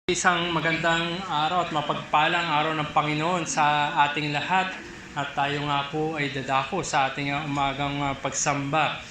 Isang magandang araw at mapagpalang araw ng Panginoon sa ating lahat, at tayo nga po ay dadako sa ating umagang pagsamba.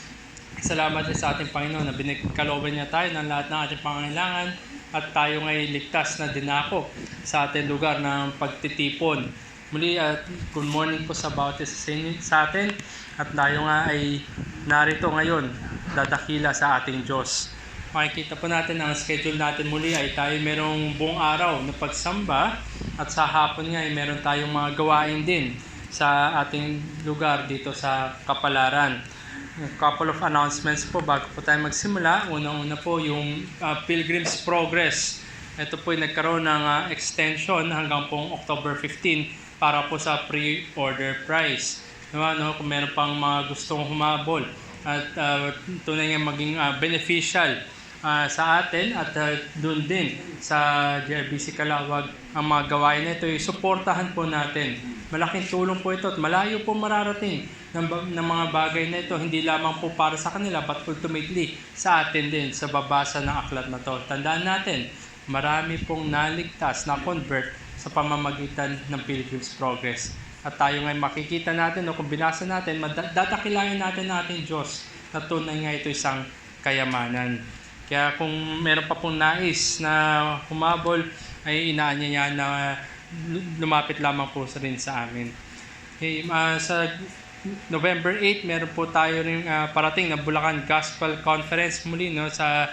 Salamat sa ating Panginoon na binigkalooban niya tayo ng lahat ng ating pangangailangan at tayo ngay ligtas na dinako sa ating lugar ng pagtitipon. Muli at good morning po sa bawat isa sa atin, at tayo nga ay narito ngayon dadakila sa ating Diyos. Makikita po natin ang schedule natin muli ay tayo merong buong araw na pagsamba, at sa hapon nga ay meron tayong mga gawain din sa ating lugar dito sa Kapalaran. A couple of announcements po bago po tayo magsimula. Unang-una po yung Pilgrim's Progress. Ito po ay nagkaroon ng extension hanggang pong October 15 para po sa pre-order price. Kung meron pang mga gustong humabol at tunay nga maging beneficial sa atin at doon din sa JRBC Calawag, ang mga gawain na ito ay suportahan po natin. Malaking tulong po ito at malayo po mararating ng mga bagay na ito, hindi lamang po para sa kanila but ultimately sa atin din sa babasa ng aklat na ito. Tandaan natin, marami pong naligtas na convert sa pamamagitan ng Pilgrim's Progress. At tayo ngayon makikita natin kung binasa natin, dadakilayan natin ng ating Diyos na tunay nga ito isang kayamanan. Kaya kung meron pa pong nais na humabol, ay inaanyaya na lumapit lamang po rin sa amin. Okay, sa November 8, meron po tayo rin parating na Bulacan Gospel Conference muli sa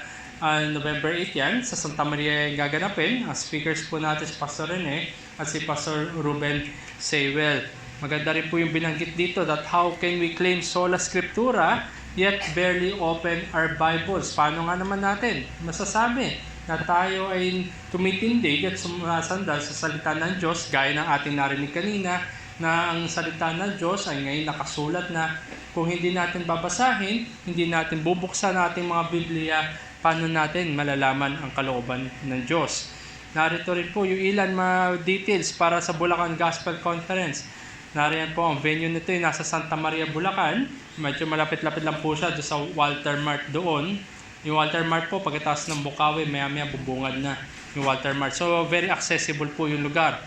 November 8 yan, sa Santa Maria gaganapin. Ang speakers po natin si Pastor Rene at si Pastor Ruben Sewell. Maganda rin po yung binanggit dito that how can we claim sola scriptura yet barely open our Bibles. Paano nga naman natin masasabi na tayo ay tumitindig at sumasandal sa salita ng Diyos, gaya ng ating narinig kanina na ang salita ng Diyos ay ngayon nakasulat na. Kung hindi natin babasahin, hindi natin bubuksan ating mga Biblia, paano natin malalaman ang kalooban ng Diyos? Narito rin po yung ilan mga details para sa Bulacan Gospel Conference. Nariyan po ang venue nito ay nasa Santa Maria, Bulacan. Medyo malapit-lapit lang po siya sa Walter Mart doon. Yung Walter Mart po, pagkatapos ng Bukawi, maya-maya bubungad na yung Walter Mart. So, very accessible po yung lugar.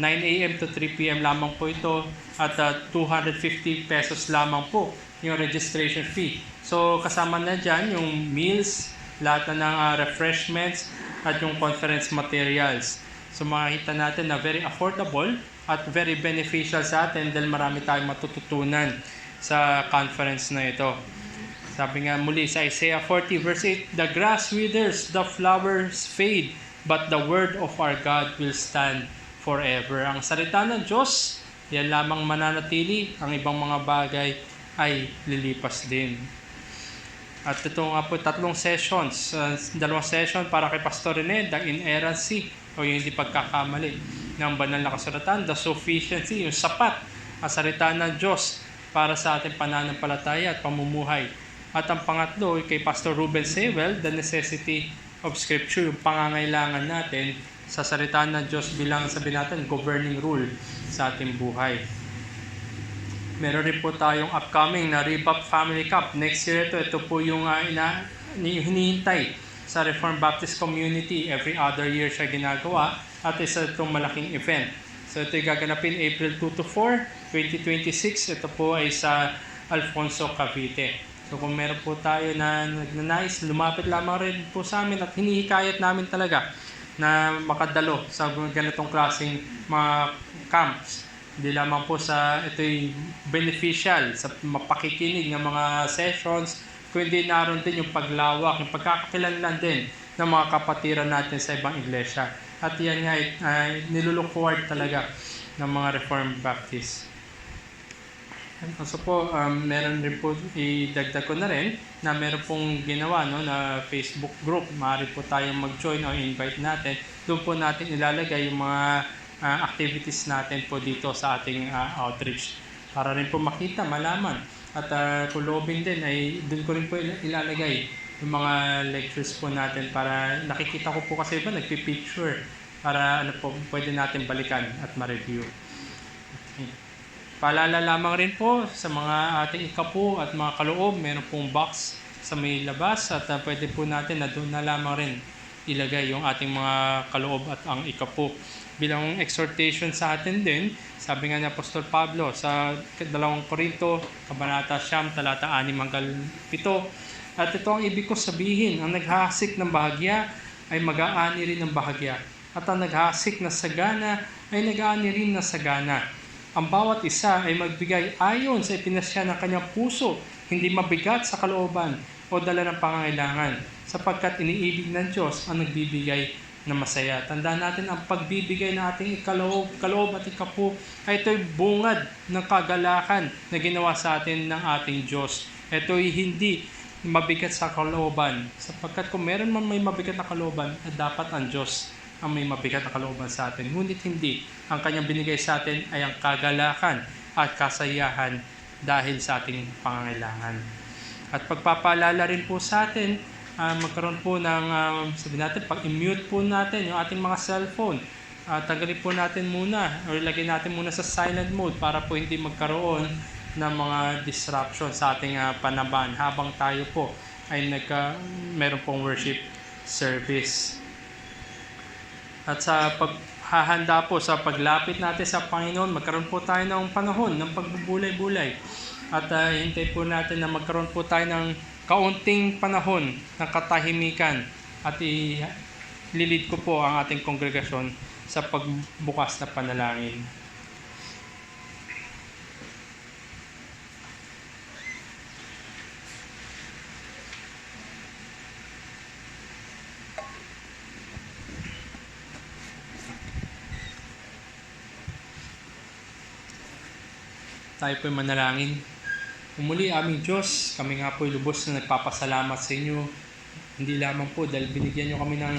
9 a.m. to 3 p.m. lamang po ito at 250 pesos lamang po yung registration fee. So, kasama na dyan yung meals, lahat na ng refreshments at yung conference materials. So, makikita natin na very affordable at very beneficial sa atin dahil marami tayong matututunan sa conference na ito. Sabi nga muli sa Isaiah 40 verse 8, "The grass withers, the flowers fade, but the word of our God will stand forever." Ang salita ng Diyos, yan lamang mananatili, ang ibang mga bagay ay lilipas din. At ito nga po, 3 sessions. 2 session para kay Pastor Rene, the inerrancy o yung hindi pagkakamali ng banal na kasulatan, the sufficiency, yung sapat ang salita ng Diyos para sa ating pananampalataya at pamumuhay. At ang pangatlo, kay Pastor Ruben Sewell, the necessity of Scripture, yung pangangailangan natin sa salita ng Diyos bilang, sabihin natin, governing rule sa ating buhay. Meron rin po tayong upcoming na Rebap Family Cup. Next year ito po yung hinihintay sa Reformed Baptist Community. Every other year siya ginagawa at isa itong malaking event. So ito ay gaganapin April 2 to 4, 2026. Ito po ay sa Alfonso, Cavite. So kung meron po tayo na nagnanais, lumapit lamang rin po sa amin at hinihikayat namin talaga na makadalo sa ganitong klaseng mga camps. Hindi lamang po sa ito'y beneficial sa mapakikinig ng mga sessions, kundi naroon din yung paglawak, yung pagkakakilanlan din ng mga kapatiran natin sa ibang iglesia. At yan nga ay nilulook forward talaga ng mga Reformed Baptist. So po, meron rin po, idagdag ko na rin, na meron pong ginawa na Facebook group. Maaari po tayong mag-join o invite natin. Doon po natin ilalagay yung mga activities natin po dito sa ating outreach. Para rin po makita, malaman. At kung loobin din, ay doon ko rin po ilalagay yung mga lectures po natin para nakikita ko po kasi iba nagpipicture para pwede natin balikan at ma-review. Okay. Paalala lamang rin po sa mga ating ikapu at mga kaloob, meron pong box sa may labas at pwede po natin na doon na lamang rin ilagay yung ating mga kaloob at ang ikapo. Bilang exhortation sa atin din, sabi nga ni Apostol Pablo sa 2 Korinto, Kabanata 9, talata 6 hanggang 7, at ito ang ibig ko sabihin, ang naghahasik ng bahagya ay mag-aani rin ng bahagya, at ang naghahasik na sagana ay nag-aani rin na sagana. Ang bawat isa ay magbigay ayon sa ipinasya ng kanyang puso, hindi mabigat sa kalooban o dala ng pangangailangan, sapagkat iniibig ng Diyos ang nagbibigay na masaya. Tandaan natin ang pagbibigay ng ating kaloob at ikapo ay ito'y bungad ng kagalakan na ginawa sa atin ng ating Diyos. Ito'y hindi mabigat sa kalooban, sapagkat kung meron man may mabigat na kalooban, dapat ang Diyos ang may mabigat na kalooban sa atin. Ngunit hindi. Ang kanyang binigay sa atin ay ang kagalakan at kasayahan dahil sa ating pangangailangan. At pagpapaalala rin po sa atin, magkaroon po ng, sabi natin, pag-mute po natin yung ating mga cellphone. Tanggalin po natin muna o ilagay natin muna sa silent mode para po hindi magkaroon ng mga disruption sa ating panambahan habang tayo po ay meron pong worship service. At sa paghahanda po sa paglapit natin sa Panginoon, magkaroon po tayo ng panahon ng pagbubulay-bulay. At hintay po natin na magkaroon po tayo ng kaunting panahon ng katahimikan. At ililid ko po ang ating kongregasyon sa pagbukas na panalangin. Tayo po'y manalangin. Umuli aming Diyos, kami nga po'y lubos na nagpapasalamat sa inyo. Hindi lamang po dahil binigyan nyo kami ng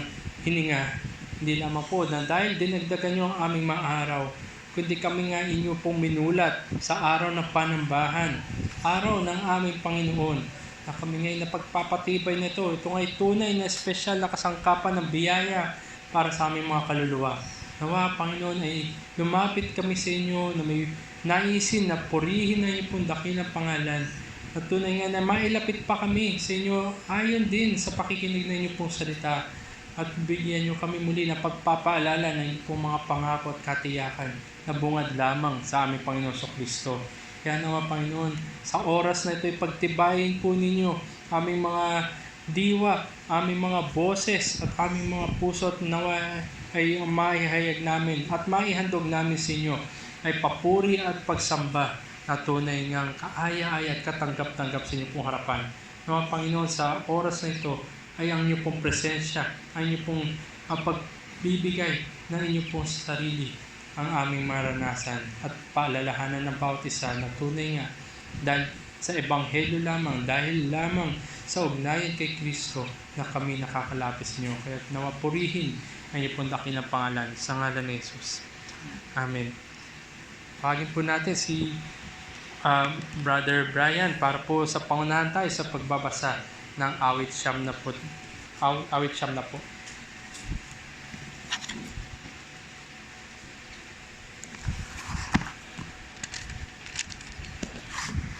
hininga. Hindi lamang po na dahil dinagdagan nyo ang aming mga araw. Kundi kami nga inyo pong minulat sa araw ng panambahan. Araw ng aming Panginoon. Na kami ngayon napagpapatibay nito. Ito nga'y tunay na espesyal na kasangkapan ng biyaya para sa aming mga kaluluwa. Nawa, Panginoon, ay lumapit kami sa inyo na may naisin na purihin na iyong pong dakilang pangalan. At tunay nga na mailapit pa kami sa inyo ayon din sa pakikinig na inyong pong salita. At bigyan nyo kami muli na pagpapaalala ng inyong pong mga pangako at katiyakan na bungad lamang sa aming Panginoon Kristo. Kaya nawa, Panginoon, sa oras na ito'y pagtibayin po ninyo aming mga diwa, aming mga boses at aming mga puso at nawa ay maihayag namin at maihandog namin sa inyo ay papuri at pagsamba na tunay ngang kaaya-aya at katanggap-tanggap sa inyong pong harapan. Mga Panginoon, sa oras na ito ay ang inyong pong presensya, ang inyong pong pagbibigay ng inyong pong sarili ang aming maranasan at paalalahanan ng bawat isa na tunay nga dahil sa Ebanghelyo lamang, dahil lamang sa ugnayan kay Kristo na kami nakakalapit sa inyo. Kaya nawapurihin ang inyong pong dakilang pangalan sa ngalan ni Jesus. Amen. Pagin po natin si Brother Brian para po sa pangunahan tayo sa pagbabasa ng awit siyam na po.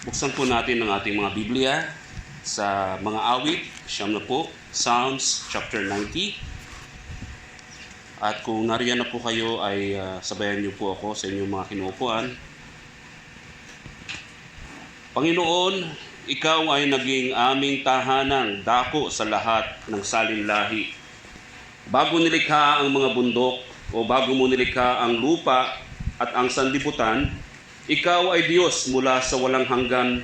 Buksan po natin ang ating mga Biblia sa mga awit, siyam na po, Psalms chapter 90. At kung nariyan na po kayo ay sabayan niyo po ako sa inyong mga kinuupuan. Panginoon, ikaw ay naging aming tahanang dako sa lahat ng salinlahi. Bago nilikha ang mga bundok o bago mo nilikha ang lupa at ang sanlibutan, ikaw ay Diyos mula sa walang hanggan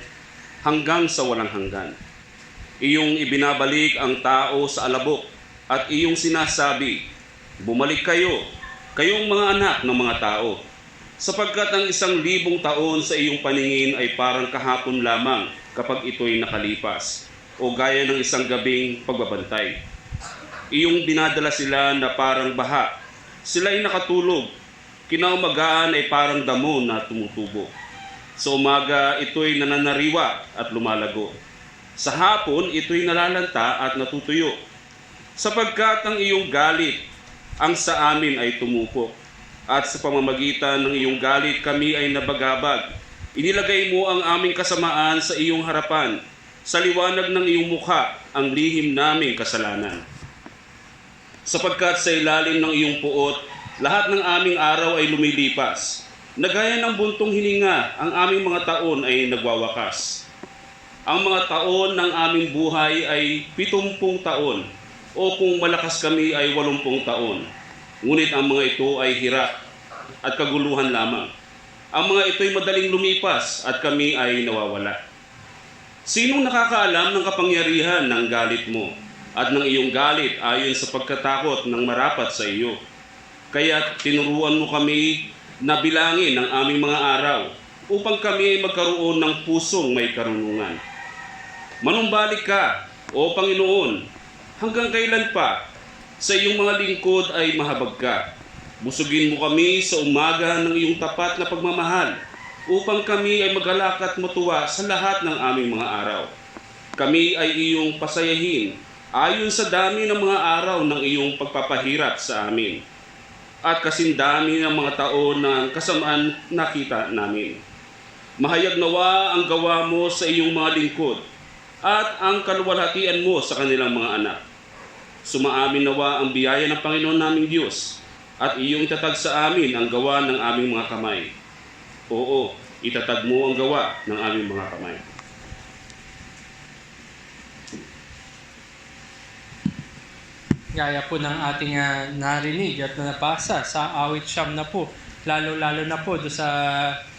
hanggang sa walang hanggan. Iyong ibinabalik ang tao sa alabok at iyong sinasabi, bumalik kayo, kayong mga anak ng mga tao, sapagkat ang 1,000 taon sa iyong paningin ay parang kahapon lamang kapag ito'y nakalipas, o gaya ng isang gabing pagbabantay. Iyong dinadala sila na parang baha, sila ay nakatulog, kinaumagahan ay parang damo na tumutubo. Sa umaga, ito'y nananariwa at lumalago. Sa hapon, ito'y nalalanta at natutuyo. Sapagkat ang iyong galit ang sa amin ay tumupok, at sa pamamagitan ng iyong galit kami ay nabagabag. Inilagay mo ang aming kasamaan sa iyong harapan, sa liwanag ng iyong mukha ang lihim naming kasalanan. sapagkat sa ilalim ng iyong puot, lahat ng aming araw ay lumilipas. Nagaya ng buntong hininga, ang aming mga taon ay nagwawakas. Ang mga taon ng aming buhay ay 70 taon, o kung malakas kami ay 80 taon. Ngunit ang mga ito ay hirap at kaguluhan lamang. Ang mga ito ay madaling lumipas at kami ay nawawala. Sinong nakakaalam ng kapangyarihan ng galit mo at ng iyong galit ayon sa pagkatakot ng marapat sa iyo? Kaya tinuruan mo kami na bilangin ang aming mga araw upang kami ay magkaroon ng pusong may karunungan. Manumbalik ka, O Panginoon, hanggang kailan pa? Sa iyong mga lingkod ay mahabag ka. Busugin mo kami sa umaga ng iyong tapat na pagmamahal upang kami ay maghalak at matuwa sa lahat ng aming mga araw. Kami ay iyong pasayahin ayon sa dami ng mga araw ng iyong pagpapahirap sa amin at kasindami ng mga taon ng kasamaan nakita namin. Mahayag nawa ang gawa mo sa iyong mga lingkod at ang kaluwalhatian mo sa kanilang mga anak. Sumaamin nawa ang biyaya ng Panginoon naming Diyos at iyong itatag sa amin ang gawa ng aming mga kamay. Oo, itatag mo ang gawa ng aming mga kamay. Gaya po ng ating narinig at nabasa sa awit 9 na po, lalo-lalo na po doon sa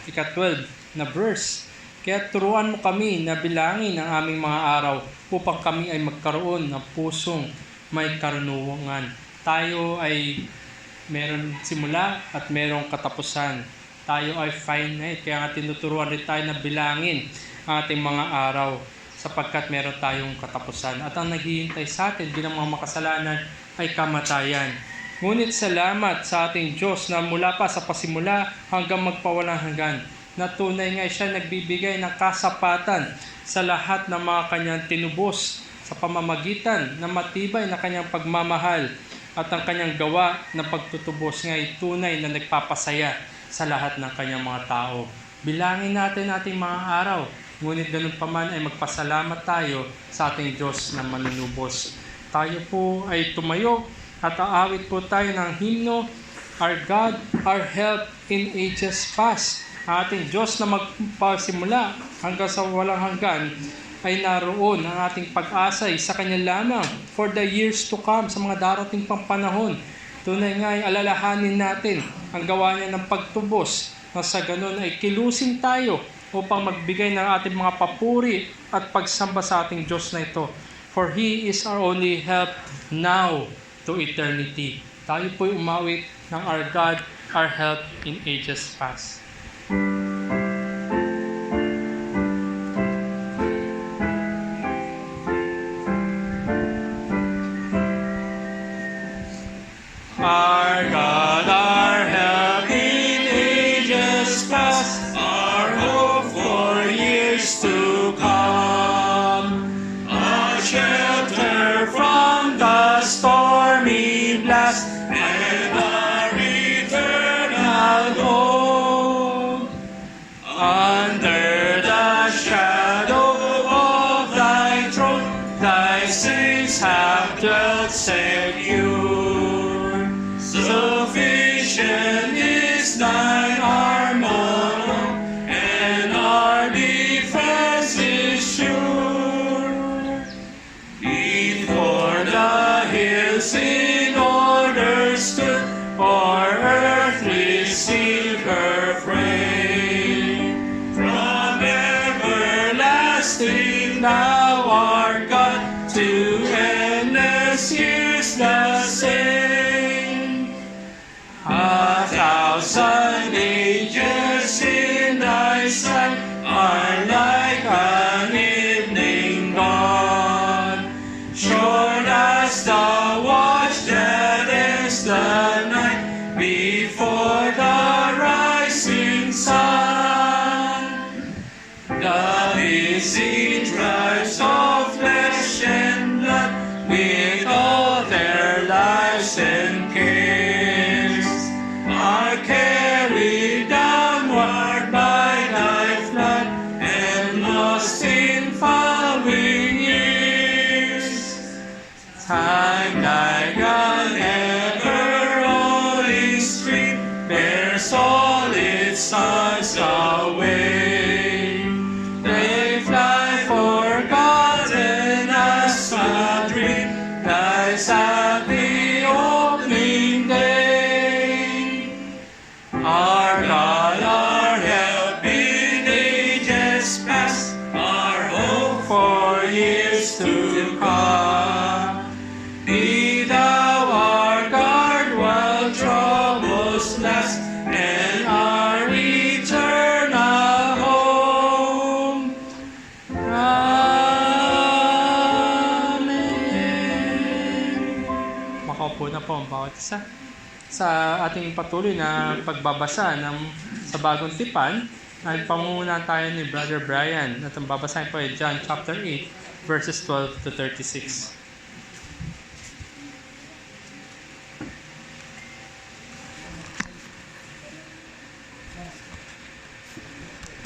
ika-12 na verse. Kaya turuan mo kami na bilangin ang aming mga araw upang kami ay magkaroon ng pusong may karunungan. Tayo ay meron simula at merong katapusan. Tayo ay finite, kaya nga tinuturuan rin tayo na bilangin ang ating mga araw sapagkat meron tayong katapusan. At ang naghihintay sa atin bilang mga makasalanan ay kamatayan. Ngunit salamat sa ating Diyos na mula pa sa pasimula hanggang magpawalang hanggan, na tunay nga siya nagbibigay ng kasapatan sa lahat ng mga kanyang tinubos sa pamamagitan ng matibay na kanyang pagmamahal at ang kanyang gawa ng pagtutubos nga ay tunay na nagpapasaya sa lahat ng kanyang mga tao. Bilangin natin ating mga araw, ngunit ganun pa man ay magpasalamat tayo sa ating Diyos na manunubos. Tayo po ay tumayo at aawit po tayo ng himno, Our God, Our Help in Ages Past. Ang ating Diyos na magpasimula hanggang sa walang hanggan ay naroon ang ating pag-asay sa Kanya lamang for the years to come, sa mga darating pang panahon. Tunay nga ay alalahanin natin ang gawa niya ng pagtubos, na sa ganun ay kilusin tayo upang magbigay ng ating mga papuri at pagsamba sa ating Diyos na ito. For He is our only help now to eternity. Tayo po'y umawit ng Our God, Our Help in Ages Past. Our God, our help in ages past, our hope for years to come, a shelter from the stormy blast, and our eternal home. Under the shadow of thy throne, thy saints have dwelt secure. Sufficient is thine arm alone, and our defense is sure. Before the hills in order stood, or earth received her frame. From everlasting thou art God, to endless years the same. 1,000 angels in thy sight are like an evening dawn, short as the watch that ends the night before the rising sun. The busy tribes of flesh and blood, with all their lives and cares, are carried downward by thy flood and lost in following years. Time like an stars away. They fly forgotten as a dream dies at the opening day. Our God, our help in ages past, our hope for years to come. Be thou our guard while troubles last, and our eternal home. Amen. Makaupo na po ang bawat isa. Sa ating patuloy na pagbabasa sa bagong tipan, ay pamumuna tayo ni Brother Brian at ang babasahin po ay John chapter 8 verses 12 to 36.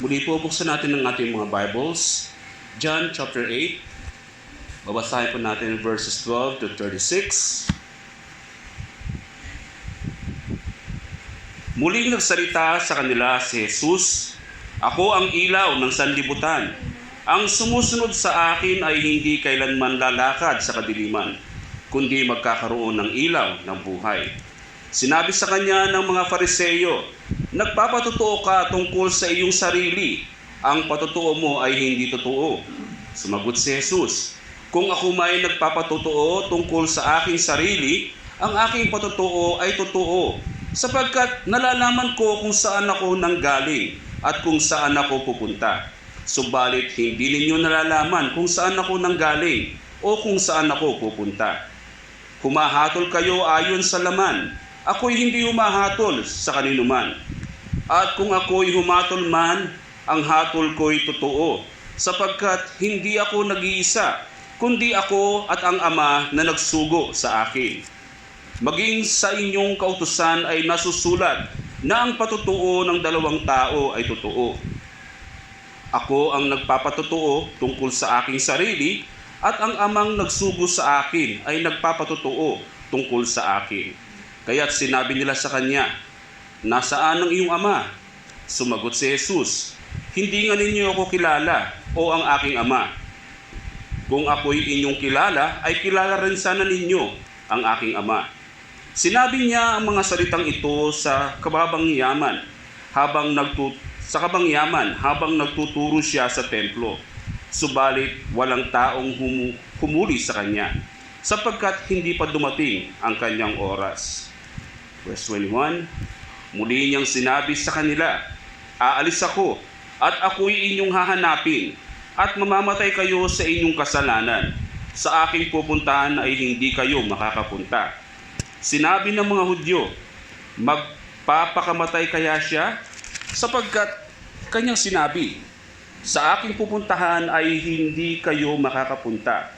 Muli po, buksan natin ang ating mga Bibles. John chapter 8. Babasahin po natin verses 12 to 36. Muling nagsalita sa kanila si Jesus, "Ako ang ilaw ng sanlibutan. Ang sumusunod sa akin ay hindi kailanman lalakad sa kadiliman, kundi magkakaroon ng ilaw ng buhay." Sinabi sa kanya ng mga Fariseo, "Nagpapatotoo ka tungkol sa iyong sarili. Ang patotoo mo ay hindi totoo." Sumagot si Jesus, "Kung ako may nagpapatotoo tungkol sa aking sarili, ang aking patotoo ay totoo, sapagkat nalalaman ko kung saan ako nanggaling at kung saan ako pupunta. Subalit hindi ninyo nalalaman kung saan ako nanggaling o kung saan ako pupunta. Humahatol kayo ayon sa laman. Ako'y hindi humahatol sa kaninuman. At kung ako'y humatol man, ang hatol ko'y totoo, sapagkat hindi ako nag-iisa, kundi ako at ang Ama na nagsugo sa akin. Maging sa inyong kautusan ay nasusulat na ang patotoo ng dalawang tao ay totoo. Ako ang nagpapatotoo tungkol sa aking sarili, at ang Amang nagsugo sa akin ay nagpapatotoo tungkol sa akin." Kaya't sinabi nila sa kanya, "Nasaan ang iyong Ama?" Sumagot si Jesus, "Hindi nga ninyo ako kilala o ang aking Ama. Kung ako'y inyong kilala, ay kilala rin sana ninyo ang aking Ama." Sinabi niya ang mga salitang ito sa kabangyaman habang nagtuturo siya sa templo. Subalit walang taong humuli sa kanya, sapagkat hindi pa dumating ang kanyang oras. Verse 21, muli niyang sinabi sa kanila, "Aalis ako, at ako'y inyong hahanapin, at mamamatay kayo sa inyong kasalanan. Sa aking pupuntahan ay hindi kayo makakapunta." Sinabi ng mga Hudyo, "Magpapakamatay kaya siya?" Sapagkat kanyang sinabi, "Sa aking pupuntahan ay hindi kayo makakapunta."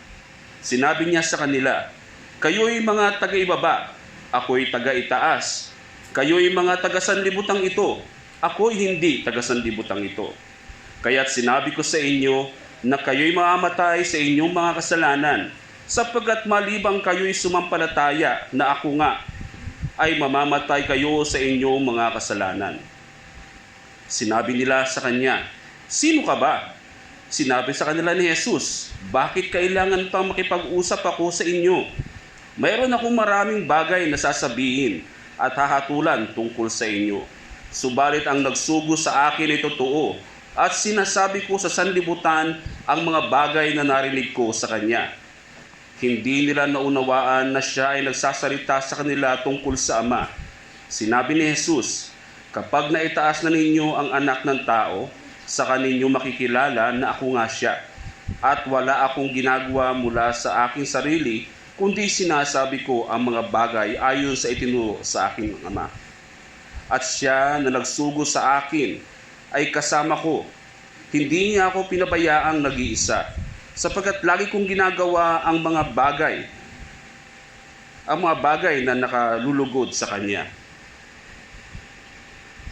Sinabi niya sa kanila, "Kayo'y mga taga-ibaba, ako'y taga-itaas. Kayo'y mga taga-sanlibutang ito, ako'y hindi taga-sanlibutang ito. Kaya't sinabi ko sa inyo na kayo'y mamamatay sa inyong mga kasalanan, sapagkat malibang kayo'y sumampalataya na ako nga, ay mamamatay kayo sa inyong mga kasalanan." Sinabi nila sa kanya, "Sino ka ba?" Sinabi sa kanila ni Jesus, "Bakit kailangan pang makipag-usap ako sa inyo? Mayroon akong maraming bagay na sasabihin at hahatulan tungkol sa inyo. Subalit ang nagsugo sa akin ay totoo, at sinasabi ko sa sanlibutan ang mga bagay na narinig ko sa kanya." Hindi nila naunawaan na siya ay nagsasalita sa kanila tungkol sa Ama. Sinabi ni Jesus, "Kapag naitaas na ninyo ang Anak ng Tao, saka ninyo makikilala na ako nga siya. At wala akong ginagawa mula sa aking sarili, kundi sinasabi ko ang mga bagay ayon sa itinuro sa aking Ama. At siya na nagsugo sa akin ay kasama ko. Hindi niya ako pinabayaang nag-iisa, sapagkat lagi kong ginagawa ang mga bagay na nakalulugod sa kanya.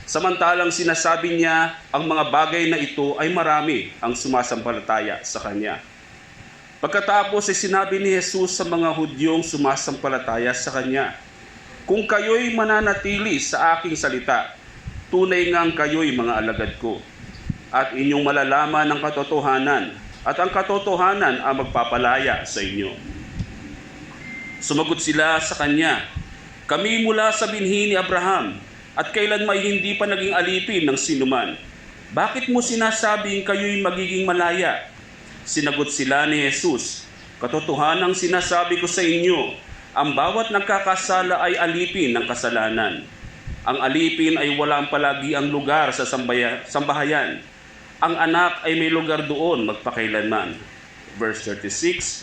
Samantalang sinasabi niya ang mga bagay na ito ay marami ang sumasampalataya sa kanya." Pagkatapos ay sinabi ni Jesus sa mga Hudyong sumasampalataya sa kanya, "Kung kayo'y mananatili sa aking salita, Tunay ngang kayo'y mga alagad ko, at inyong malalaman ang katotohanan, at ang katotohanan ang magpapalaya sa inyo. Sumagot sila sa kanya, kami mula sa binhi ni Abraham, at kailanman hindi pa naging alipin ng sinuman. Bakit mo sinasabing kayo'y magiging malaya? Sinagot sila ni Jesus, katotohanang sinasabi ko sa inyo, ang bawat nagkakasala ay alipin ng kasalanan. Ang alipin ay walang palagi ang lugar sa sambahayan. Ang anak ay may lugar doon magpakailanman. Verse 36,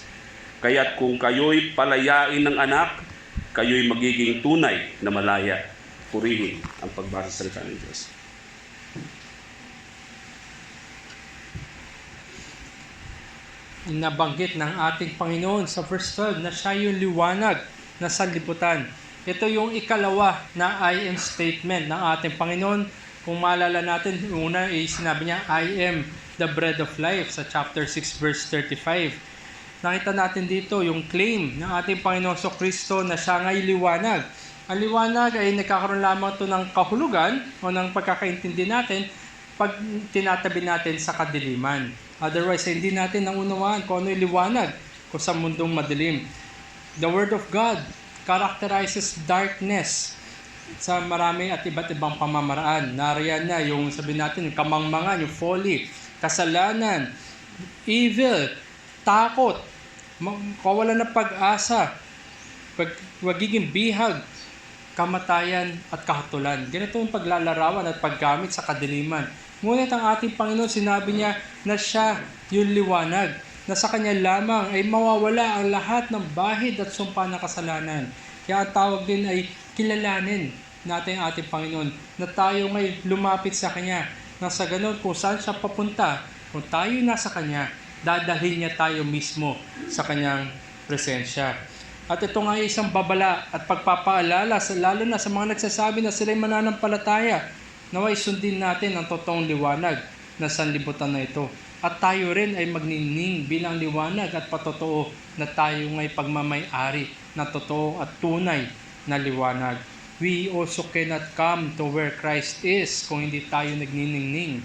kaya't kung kayo'y palayain ng anak, kayo'y magiging tunay na malaya. Purihin ang pagbasa sa salita ng Diyos. Nabanggit ng ating Panginoon sa verse 12 na siya yung liwanag na sanlibutan. Ito yung ikalawa na I am statement ng ating Panginoon. Kung maalala natin, una ay sinabi niya, I am the bread of life sa chapter 6 verse 35. Nakita natin dito yung claim ng ating Panginoon sa Kristo na siya nga'y liwanag. Ang liwanag ay nagkakaroon lamang ito ng kahulugan o ng pagkakaintindi natin pag tinatabi natin sa kadiliman. Otherwise, hindi natin naunawaan kung ano yung liwanag kung sa mundong madilim. The Word of God characterizes darkness sa marami at iba't ibang pamamaraan. Nariyan na yung sabihin natin, yung kamangmangan, yung folly, kasalanan, evil, takot, kawalan ng pag-asa, magiging bihag, kamatayan at kahatulan. Ganito yung paglalarawan at paggamit sa kadiliman. Ngunit ang ating Panginoon, sinabi niya na siya yung liwanag, na sa Kanya lamang ay mawawala ang lahat ng bahid at sumpa ng kasalanan. Kaya ang tawag din ay kilalanin natin ang ating Panginoon, na tayo ngay lumapit sa Kanya, na sa ganun kung saan siya papunta, kung tayo nasa Kanya, dadalhin niya tayo mismo sa Kanyang presensya. At ito nga ay isang babala at pagpapaalala, lalo na sa mga nagsasabi na sila'y mananampalataya, naway sundin natin ang totoong liwanag na sanlibutan na ito. At tayo rin ay magnining bilang liwanag at patotoo na tayo ngay pagmamay-ari na totoo at tunay na liwanag. We also cannot come to where Christ is kung hindi tayo nagniningning.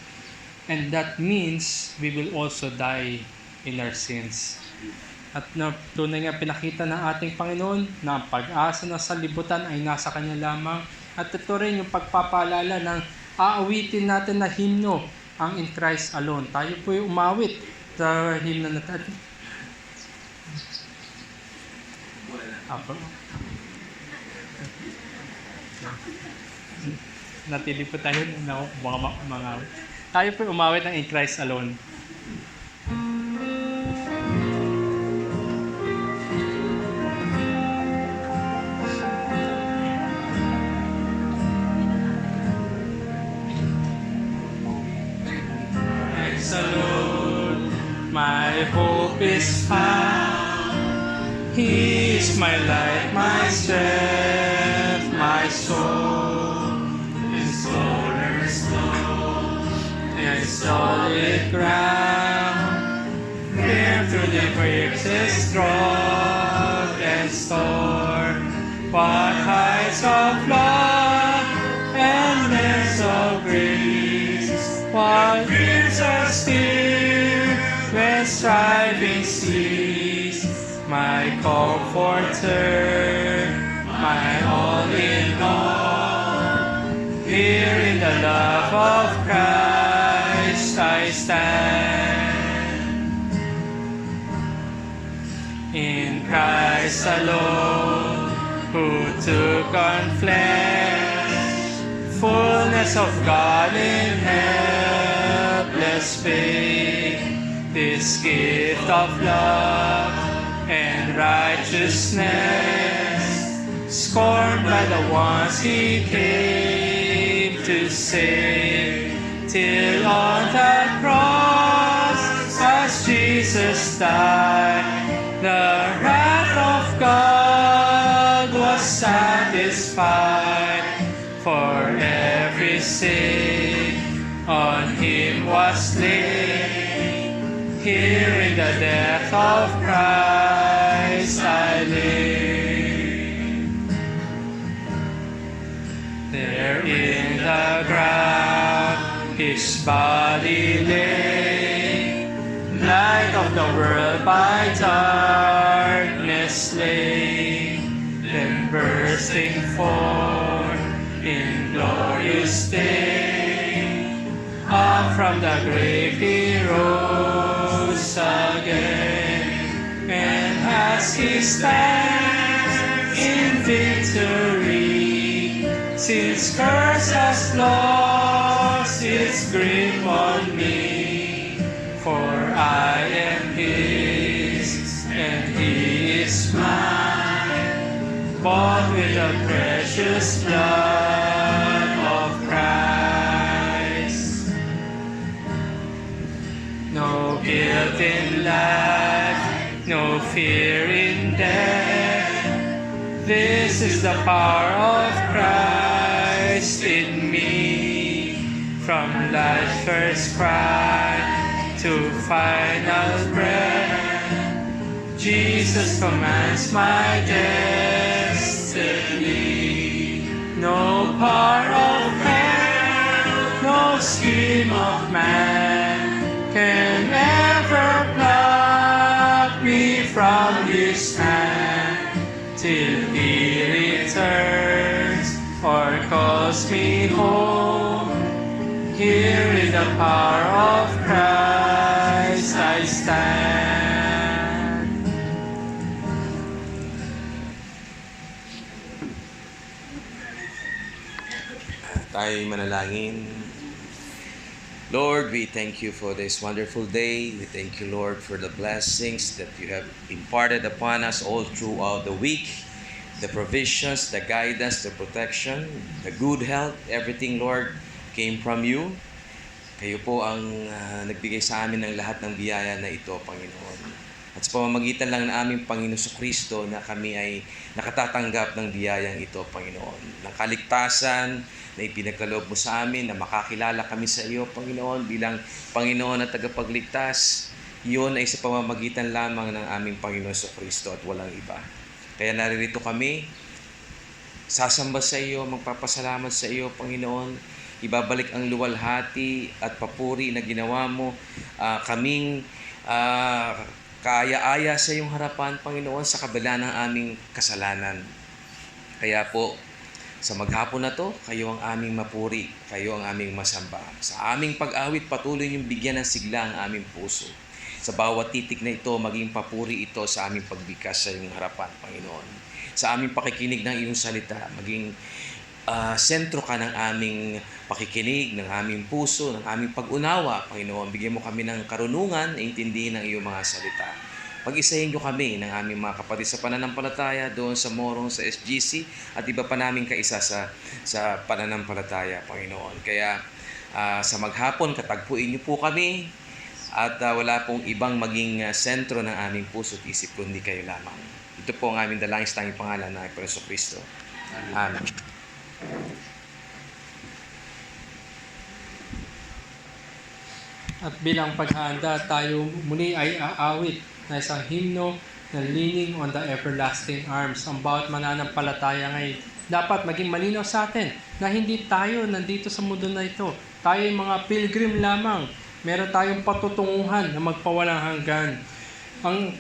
And that means we will also die in our sins. At na tunay nga pinakita ng ating Panginoon na ang pag-asa na sanlibutan ay nasa Kanya lamang. At ito rin yung pagpapaalala ng aawitin natin na himno, ang In Christ Alone. Tayo po yung umawit sa himno na natin. Natili po tayo ng mga tayo po yung umawit ng In Christ Alone. Alone, my hope is found. He is my light, my strength, my soul. His cornerstone and solid ground. Here through the breaks is strong and storm. What heights of love and depths of grace. What fears are still when striving cease. My comforter, my all in all. Here in the love of Christ I stand. In Christ alone, who took on flesh, fullness of God in helpless faith, this gift of love and righteousness, scorned by the ones He came to save, till on the cross, as Jesus died, the wrath of God was satisfied. For every sin on Him was laid. Here in the death of Christ I live. There in the ground His body lay, light of the world by darkness lay, then bursting forth in glorious day, up from the grave He rose again, and as He stands in victory, since curse has lost its grip on me, for I am His and He is mine, bought with the precious blood of Christ. No guilt in life, no fear in death. This is the power of Christ in me. From life's first cry to final breath, Jesus commands my destiny. No power of hell, no scheme of man can ever pluck me from His hand, till He returns or calls me home. Here in the power of Christ I stand. Tayo manalangin. Lord, we thank You for this wonderful day. We thank You, Lord, for the blessings that You have imparted upon us all throughout the week. The provisions, the guidance, the protection, the good health, everything, Lord, came from You. Kayo po ang nagbigay sa amin ng lahat ng biyaya na ito, Panginoon. At sa pamamagitan lang ng aming Panginoon Kristo na kami ay nakatatanggap ng biyayang ito, Panginoon. Ng kaligtasan na ipinagkaloob Mo sa amin, na makakilala kami sa Iyo, Panginoon, bilang Panginoon at tagapagligtas. Iyon ay sa pamamagitan lamang ng aming Panginoon Kristo at walang iba. Kaya naririto kami, sasamba sa Iyo, magpapasalamat sa Iyo, Panginoon. Ibabalik ang luwalhati at papuri na ginawa Mo, kaming kaaya-aya sa Iyong harapan, Panginoon, sa kabila ng aming kasalanan. Kaya po, sa maghapon na to, Kayo ang aming mapuri, Kayo ang aming masamba. Sa aming pag-awit, patuloy Niyong bigyan ng sigla ang aming puso. Sa bawat titik na ito, maging papuri ito sa aming pagbigkas sa Iyong harapan, Panginoon. Sa aming pakikinig ng Iyong salita, maging sentro Ka ng aming pakikinig, ng aming puso, ng aming pag-unawa, Panginoon. Bigyan Mo kami ng karunungan na intindihin ang Iyong mga salita. Pag-isahin Niyo kami ng aming mga kapatid sa pananampalataya doon sa Morong, sa SGC, at iba pa namin kaisa sa pananampalataya, Panginoon. Kaya sa maghapon, katagpuin Niyo po kami at wala pong ibang maging sentro ng aming puso at isip kundi Kayo lamang. Ito po ang aming dalangin sa tanging pangalan ng Panginoon Kristo. Amen. At bilang paghahanda, tayo muli ay aawit na isang himno na leaning on the everlasting arms. Ang bawat mananampalataya ngayon, dapat maging malinaw sa atin na hindi tayo nandito sa mundo na ito. Tayo ay mga pilgrim lamang. Meron tayong patutunguhan na magpawalang hanggan. Ang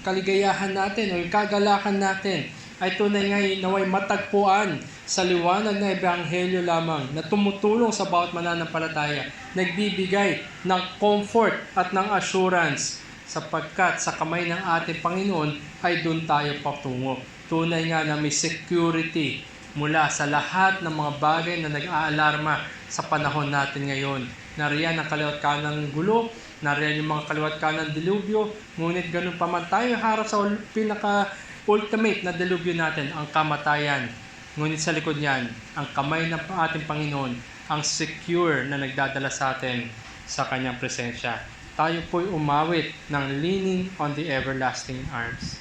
kaligayahan natin o yung kagalakan natin ay tunay ngayon naway matagpuan sa liwanag na ebanghelyo lamang na tumutulong sa bawat mananampalataya, nagbibigay ng comfort at ng assurance sapagkat sa kamay ng ating Panginoon ay doon tayo patungo. Tunay nga na may security mula sa lahat ng mga bagay na nag-aalarma sa panahon natin ngayon. Nariyan ang kaliwat kanan ng gulo, nariyan yung mga kaliwat kanan ng dilubyo, ngunit ganun pa man tayo harap sa pinaka-ultimate na dilubyo natin, ang kamatayan. Ngunit sa likod niyan, ang kamay ng ating Panginoon, ang secure na nagdadala sa atin sa Kanyang presensya. Tayo po'y umawit ng leaning on the everlasting arms.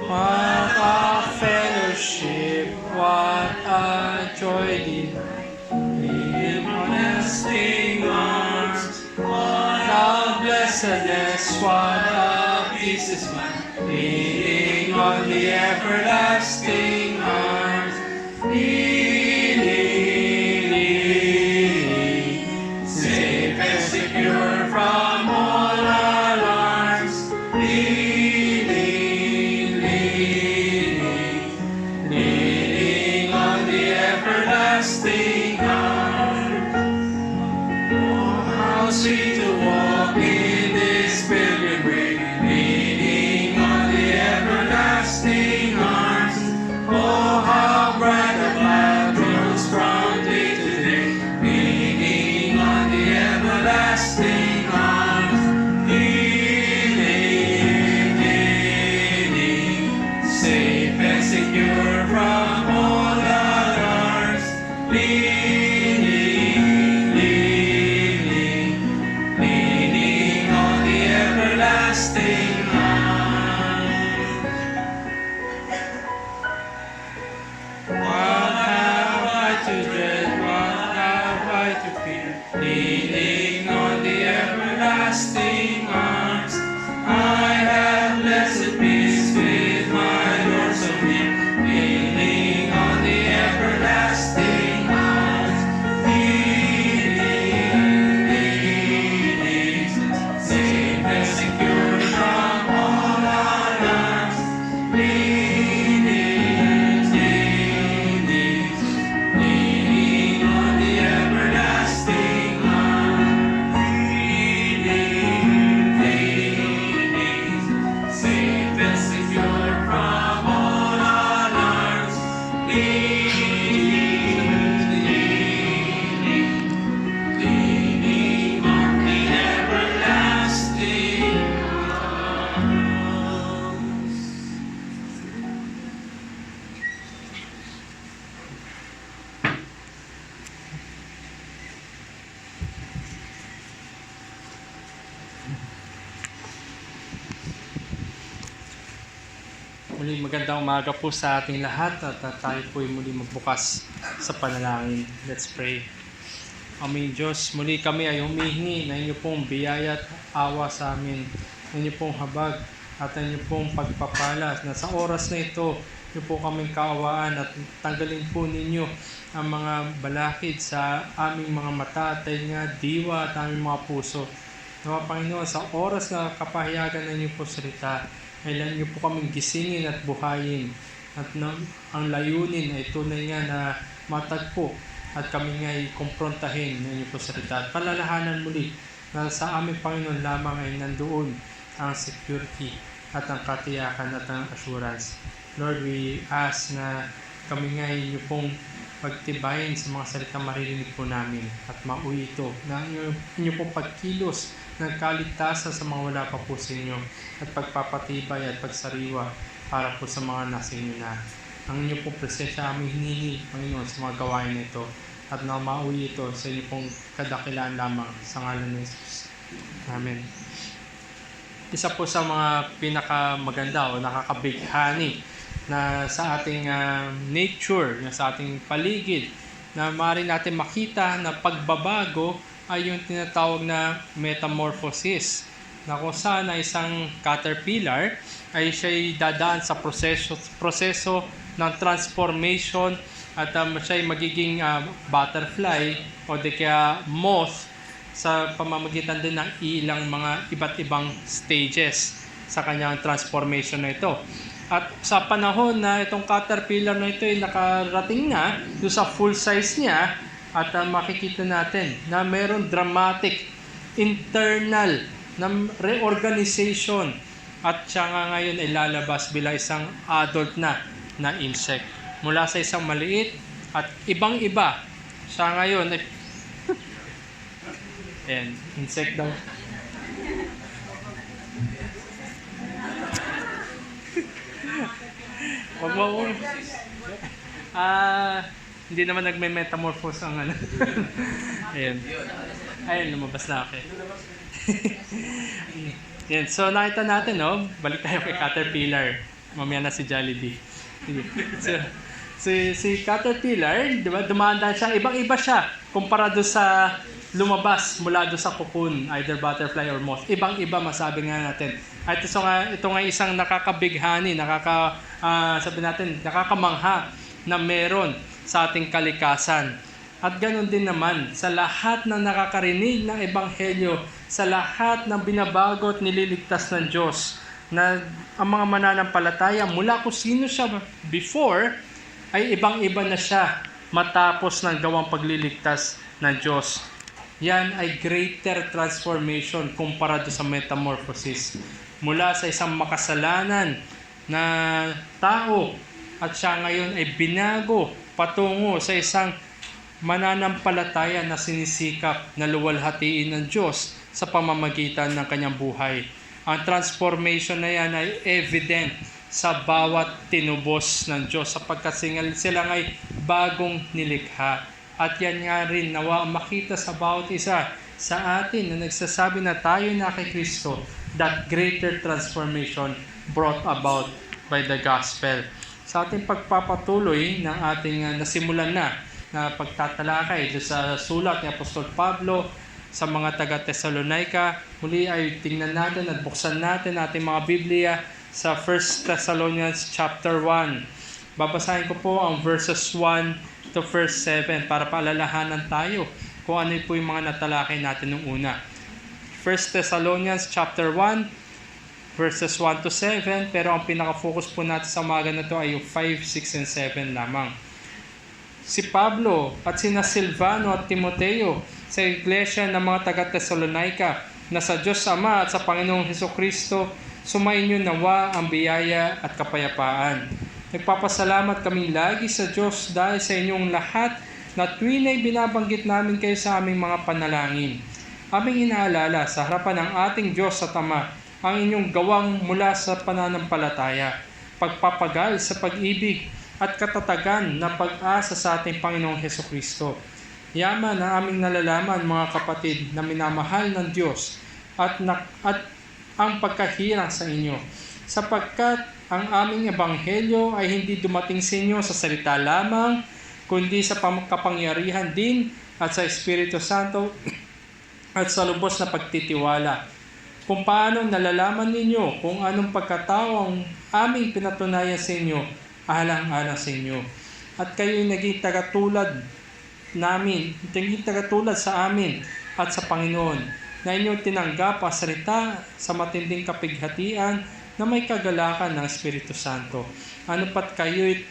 What a fellowship, what a joy divine, in everlasting arms. blessedness, what a peace is mine, leaning on the everlasting arms, leaning, safe and secure from all alarms, leaning on the everlasting arms. Oh, how sweet to walk in this pilgrim way, leaning on the everlasting arms. Oh, how bright the path grows from day to day, leaning on the everlasting arms. Leaning, safe and secure from all alarms. Leaning on the everlasting arms. What have I to dread? What have I to fear? Leaning on the everlasting arms. I have blessed peace with my Lord so near. Leaning on the everlasting arms. Leaning, safe and secure from all alarms. Leaning on the everlasting arms. Leaning, safe and secure from all alarms. Leaning on the everlasting arms. Muli magandang umaga po sa ating lahat at tayo po ay muli magbukas sa panalangin. Let's pray. Aming Diyos, muli kami ay humihingi na inyo pong biyaya at awa sa amin, na inyo pong habag at inyo pong pagpapala na sa oras na ito, inyo po kaming kaawaan at tanggalin po ninyo ang mga balakid sa aming mga mata, tenga, diwa at aming mga puso. Nawa Panginoon, sa oras na kapahayagan ng inyo po salita, kailan niyo po kaming gisingin at buhayin at ang layunin ay tunay nga na matagpo at kami nga ay kumprontahin ng inyo po salita at palalahanan muli na sa aming Panginoon lamang ay nandoon ang security at ang katiyakan at ang assurance. Lord, we ask na kami nga ay inyo pong pagtibayin sa mga salita maririnig po namin at mauwi ito na inyo pong pagkilos ng kaligtasan sa mga wala pa po sa inyo at pagpapatibay at pagsariwa para po sa mga nasa inyo na. Ang inyo pong presensya aming hinihingi, Panginoon, sa mga gawain nito at na mauwi ito sa inyo pong kadakilaan lamang sa ngalan ng Jesus. Amen. Isa po sa mga pinakamaganda o nakakabighani na sa ating nature, na sa ating paligid, na maaari natin makita na pagbabago ay yung tinatawag na metamorphosis, na kung saan na isang caterpillar ay siya'y dadaan sa proseso ng transformation at siya'y magiging butterfly o di kaya moth sa pamamagitan din ng ilang mga iba't ibang stages sa kanyang transformation na ito. At sa panahon na itong caterpillar na ito ay nakarating na doon sa full size niya, at makikita natin na mayroon dramatic internal na reorganization at siya nga ngayon ay lalabas bilang isang adult na insect. Mula sa isang maliit at ibang-iba, siya ngayon ay insect daw. Wag mo. Hindi naman nagme-metamorphose ang ano. Ayun, lumabas na ako. Yan. So nakita natin, no? Balik tayo kay Caterpillar. Mamaya na si Jollibee. Si Caterpillar, di ba? Dumaan siya. Ibang-iba siya kumpara doon sa lumabas mula doon sa cocoon, either butterfly or moth. Ibang-iba, masabi nga natin. At ito nga isang nakakabighani, sabi natin, nakakamangha na meron sa ating kalikasan. At ganoon din naman sa lahat ng nakakarinig ng ebanghelyo, sa lahat ng binabago at nililigtas ng Diyos, na ang mga mananampalataya mula kung sino siya before, ay ibang-iba na siya matapos ng gawang pagliligtas ng Diyos. Yan ay greater transformation kumpara sa metamorphosis. Mula sa isang makasalanan na tao at siya ngayon ay binago patungo sa isang mananampalataya na sinisikap na luwalhatiin ng Diyos sa pamamagitan ng kanyang buhay. Ang transformation na yan ay evident sa bawat tinubos ng Diyos sapagkat sila ay bagong nilikha. At yan nga rin nawa makita sa bawat isa sa atin na nagsasabi na tayo na kay Kristo, that greater transformation brought about by the gospel. Sa ating pagpapatuloy ng ating nasimulan na pagtatalakay sa sulat ni Apostol Pablo sa mga taga-Thessalonica, muli ay tingnan natin at buksan natin ating mga Biblia sa 1 Thessalonians chapter 1. Babasahin ko po ang verses 1 to verse 7 para paalalahanan tayo kung ano po yung mga natalakay natin nung una. 1 Thessalonians chapter 1 verses 1 to 7, pero ang pinaka-focus po natin sa umaga na to ay yung 5, 6, and 7 lamang. Si Pablo at sina Silvano at Timoteo sa iglesia ng mga taga-Thessalonica na sa Diyos Ama at sa Panginoong Hesukristo sumainyo nawa ang biyaya at kapayapaan. Nagpapasalamat kami lagi sa Diyos dahil sa inyong lahat na tuwing ay binabanggit namin kayo sa aming mga panalangin. Aming inaalala sa harapan ng ating Diyos at Ama ang inyong gawang mula sa pananampalataya, pagpapagal sa pag-ibig at katatagan na pag-asa sa ating Panginoong Hesukristo. Yaman na aming nalalaman mga kapatid na minamahal ng Diyos at ang pagkahirang sa inyo, sapagkat ang aming ebanghelyo ay hindi dumating sa inyo sa salita lamang, kundi sa kapangyarihan din at sa Espiritu Santo at sa lubos na pagtitiwala. Kung paano nalalaman ninyo kung anong pagkatao ang aming pinatunayan sa inyo, alang-alang sa inyo. At kayo'y naging tagatulad sa amin at sa Panginoon, na inyong tinanggap ang salita sa matinding kapighatian na may kagalakan ng Espiritu Santo. Ano pat kayo'y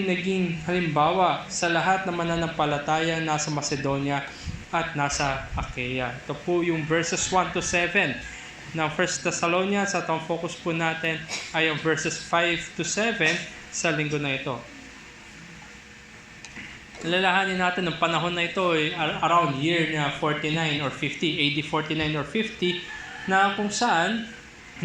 naging halimbawa sa lahat ng mananampalataya nasa Macedonia at nasa Achaia. Ito po yung verses 1 to 7 ng 1 Thessalonians at ang focus po natin ay ang verses 5 to 7 sa linggo na ito. Alalahanin natin ng panahon na ito ay around year na 49 or 50, AD 49 or 50, na kung saan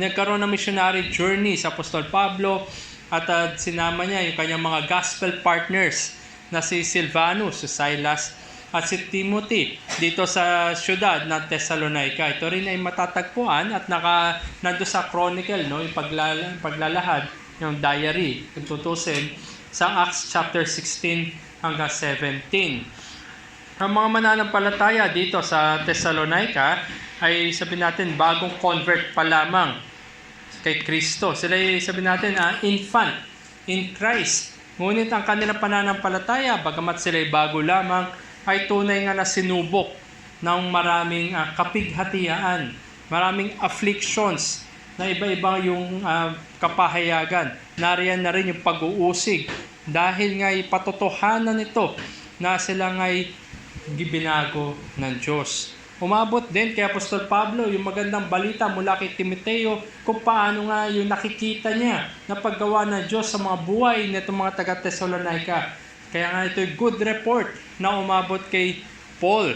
nagkaroon ng missionary journey sa Apostol Pablo at sinama niya yung kanyang mga gospel partners na si Silvanus, si Silas at si Timothy dito sa syudad ng Thessalonica. Ito rin ay matatagpuan at nando sa chronicle, no, yung paglalahad, yung diary, kung tutusin, sa Acts chapter 16 hanggang 17. Ang mga mananampalataya dito sa Thessalonica ay sabi natin bagong convert pa lamang kay Kristo. Sila ay sabi natin infant in Christ. Ngunit ang kanilang pananampalataya, bagamat sila ay bago lamang, ay tunay nga na sinubok ng maraming kapighatian, maraming afflictions na iba-iba yung kapahayagan. Nariyan na rin yung pag-uusig dahil nga ipatotohanan nito na sila nga'y gibinago ng Diyos. Umabot din kay Apostol Pablo yung magandang balita mula kay Timoteo kung paano nga yung nakikita niya na paggawa ng Diyos sa mga buhay nitong mga taga-Thessalonica. Kaya nga ito yung good report na umabot kay Paul.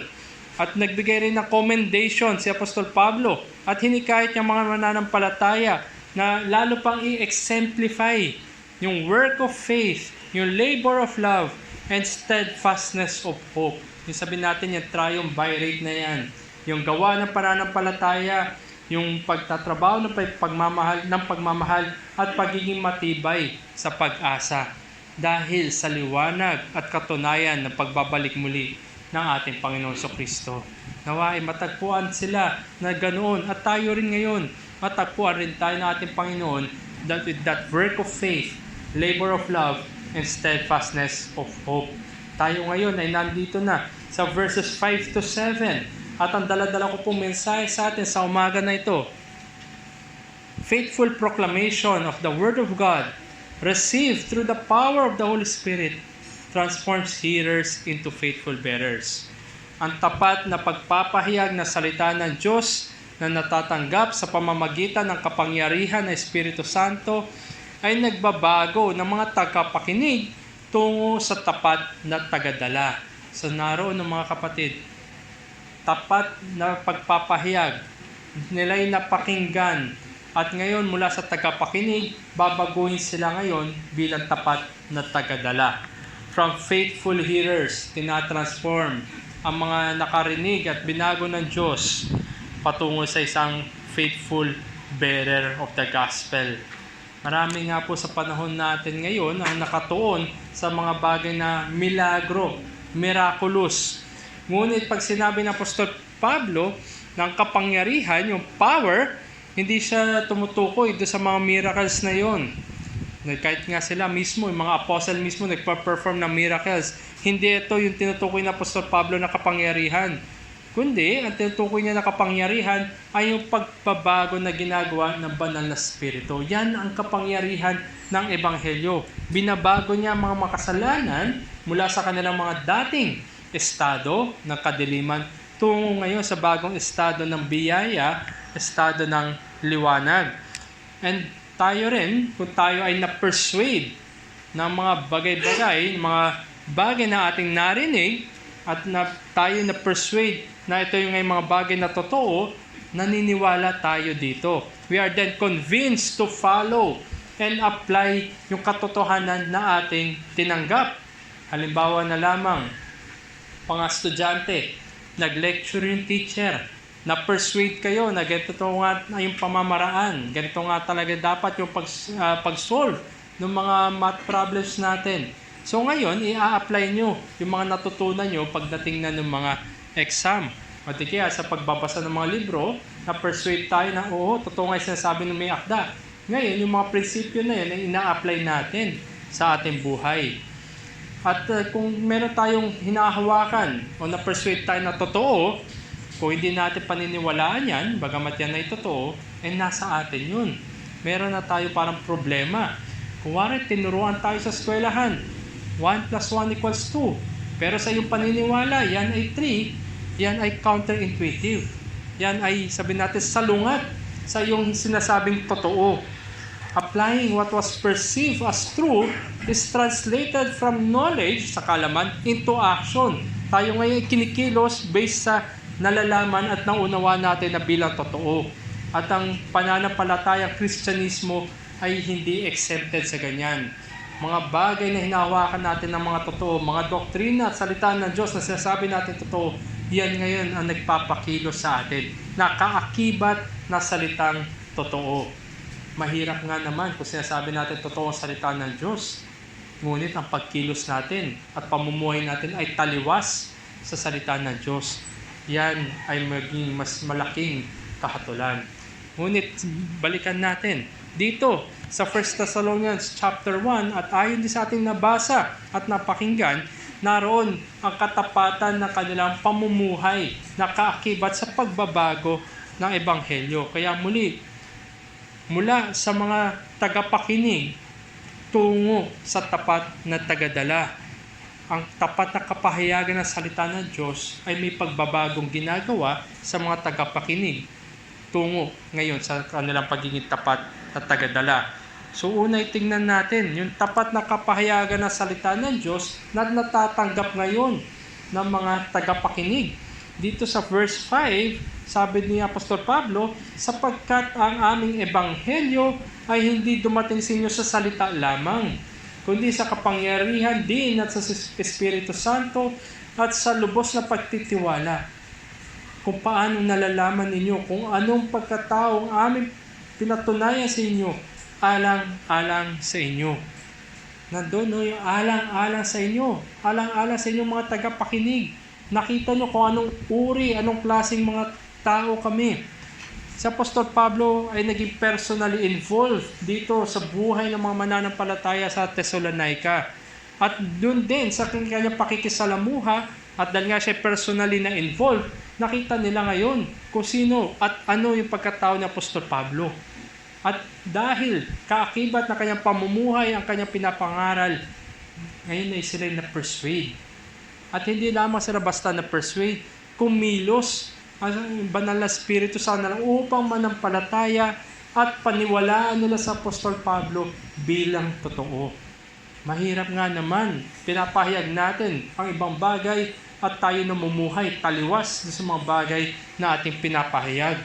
At nagbigay rin ng commendation si Apostol Pablo at hinikayat niyang mga mananampalataya na lalo pang i-exemplify yung work of faith, yung labor of love, and steadfastness of hope. Yung sabi natin yung triumvirate na yan. Yung gawa ng pananampalataya, yung pagtatrabaho ng pagmamahal at pagiging matibay sa pag-asa. Dahil sa liwanag at katunayan ng pagbabalik muli ng ating Panginoon Kristo. Nawa ay matagpuan sila na ganoon at tayo rin ngayon, matagpuan rin tayo ng ating Panginoon that with that work of faith, labor of love, and steadfastness of hope. Tayo ngayon ay nandito na sa verses 5 to 7 at ang dala-dala ko pong mensahe sa atin sa umaga na ito. Faithful proclamation of the Word of God received through the power of the Holy Spirit transforms hearers into faithful bearers. Ang tapat na pagpapahayag na salita ng Diyos na natatanggap sa pamamagitan ng kapangyarihan ng Espiritu Santo ay nagbabago ng mga tagapakinig tungo sa tapat na tagadala. So naroon ng mga kapatid, tapat na pagpapahayag, nila'y napakinggan at ngayon mula sa tagapakinig, babaguhin sila ngayon bilang tapat na tagadala. From faithful hearers, tinatransform ang mga nakarinig at binago ng Diyos patungo sa isang faithful bearer of the gospel. Marami nga po sa panahon natin ngayon ang nakatuon sa mga bagay na milagro, miraculous. Ngunit pag sinabi ng Apostol Pablo ng kapangyarihan, yung power, hindi siya tumutukoy doon sa mga miracles na yon. Kahit nga sila mismo, yung mga apostle mismo nagpa-perform ng miracles. Hindi ito yung tinutukoy ng Apostol Pablo na kapangyarihan. Kundi, ang tinutukoy niya na kapangyarihan ay yung pagbabago na ginagawa ng banal na spirito. Yan ang kapangyarihan ng Ebanghelyo. Binabago niya ang mga makasalanan mula sa kanilang mga dating estado ng kadiliman tungo ngayon sa bagong estado ng biyaya, estado ng liwanag. And tayo rin, kung tayo ay na-persuade ng mga bagay-bagay, mga bagay na ating narinig, at tayo na-persuade na ito yung mga bagay na totoo, naniniwala tayo dito. We are then convinced to follow and apply yung katotohanan na ating tinanggap. Halimbawa na lamang, mga estudyante, nag-lecture yung teacher, na-persuade kayo na ganito nga yung pamamaraan, ganito nga talaga dapat yung pag-solve ng mga math problems natin. So ngayon, i-a-apply nyo yung mga natutunan nyo pagdating na ng mga exam. O di kaya sa pagbabasa ng mga libro, na-persuade tayo na oo, totoo nga yung sinasabi ng may akda. Ngayon, yung mga prinsipyo na yun ay ina-apply natin sa ating buhay. At kung meron tayong hinahawakan o na-persuade tayo na totoo, kung hindi natin paniniwalaan yan, bagamat yan ay totoo, ay nasa atin yun. Meron na tayo parang problema. Kuwari, tinuruan tayo sa eskwelahan. 1 plus 1 equals 2. Pero sa iyong paniniwala, yan ay 3. Yan ay counterintuitive. Yan ay, sabi natin, salungat sa iyong sinasabing totoo. Applying what was perceived as true is translated from knowledge, sa kaalaman, into action. Tayo ngayon kinikilos based sa nalalaman at naunawa natin na bilang totoo. At ang pananampalatayang Kristyanismo ay hindi exempted sa ganyan. Mga bagay na hinahawakan natin ng mga totoo, mga doktrina at salita ng Diyos na sinasabi natin totoo, yan ngayon ang nagpapakilos sa atin. Nakaakibat na salitang totoo. Mahirap nga naman kung sinasabi natin totoo ang salita ng Diyos. Ngunit ang pagkilos natin at pamumuhay natin ay taliwas sa salita ng Diyos. Yan ay maging mas malaking kahatulan. Ngunit balikan natin dito sa 1 Thessalonians chapter 1 at ayon din sa ating nabasa at napakinggan, naroon ang katapatan ng kanilang pamumuhay na kaakibat sa pagbabago ng Ebanghelyo. Kaya mula sa mga tagapakinig tungo sa tapat na tagadala. Ang tapat na kapahayagan ng salita ng Diyos ay may pagbabagong ginagawa sa mga tagapakinig tungo ngayon sa kanilang pagiging tapat na tagadala. So unay tingnan natin yung tapat na kapahayagan ng salita ng Diyos na natatanggap ngayon ng mga tagapakinig. Dito sa verse 5, sabi ni Apostol Pablo, sapagkat ang aming ebanghelyo ay hindi dumating sa inyo sa salita lamang, kundi sa kapangyarihan din at sa Espiritu Santo at sa lubos na pagtitiwala. Kung paano nalalaman ninyo kung anong pagkataong aming pinatunayan sa inyo, alang-alang sa inyo. Nandun yung alang-alang sa inyo. Alang-alang sa inyong mga tagapakinig. Nakita nyo kung anong uri, anong klaseng mga tao kami. Si Apostol Pablo ay naging personally involved dito sa buhay ng mga mananampalataya sa Thessalonica. At doon din sa kanyang pakikisalamuha, at dahil nga siya personally na involved, nakita nila ngayon kung sino at ano yung pagkatao ni Apostol Pablo. At dahil kaakibat na kanyang pamumuhay ang kanyang pinapangaral, ngayon ay sila na-persuade. At hindi lamang sila basta na-persuade, kumilos ang banal na Espiritu sa kanila upang manampalataya at paniwalaan nila sa Apostol Pablo bilang totoo. Mahirap nga naman, pinapahayag natin ang ibang bagay at tayo namumuhay taliwas sa mga bagay na ating pinapahayag.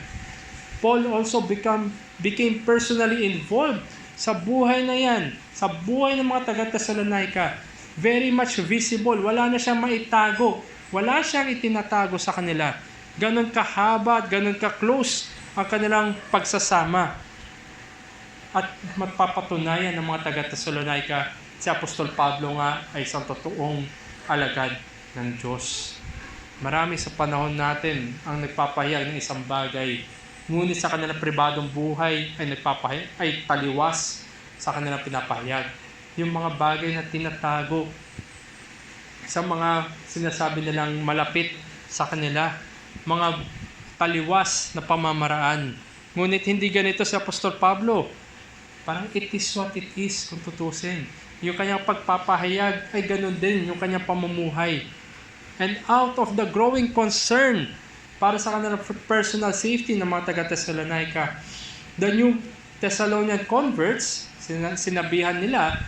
Paul also became personally involved sa buhay na yan, sa buhay ng mga taga-Thessalonica. Very much visible, wala na siyang maitago, wala siyang itinatago sa kanila. Ganon kahaba at ganon ka-close ang kanilang pagsasama. At magpapatunayan ng mga taga-Thessalonica, si Apostol Pablo nga ay isang totoong alagad ng Diyos. Marami sa panahon natin ang nagpapahayag ng isang bagay, ngunit sa kanilang pribadong buhay ay taliwas sa kanilang pinapahayag. Yung mga bagay na tinatago sa mga sinasabi nilang malapit sa kanila, mga taliwas na pamamaraan. Ngunit hindi ganito si Apostol Pablo. Parang it is what it is kung tutusin. Yung kanyang pagpapahayag ay ganun din yung kanyang pamumuhay. And out of the growing concern para sa kanilang personal safety ng mga taga-Thessalonica, the new Thessalonian converts, sinabihan nila,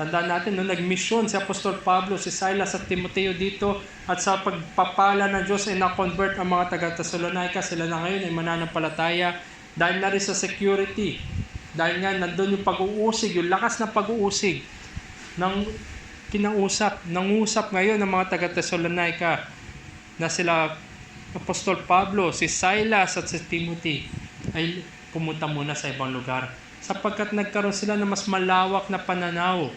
tandaan natin, nung nag-mission si Apostol Pablo, si Silas at Timoteo dito, at sa pagpapala ng Diyos ay na-convert ang mga taga-Thessalonica, sila na ngayon ay mananampalataya dahil na rin sa security. Dahil nga nandun yung pag-uusig, yung lakas na pag-uusig ng nangusap ngayon ng mga taga-Thessalonica na sila Apostol Pablo, si Silas at si Timothy ay pumunta muna sa ibang lugar sapagkat nagkaroon sila ng mas malawak na pananaw.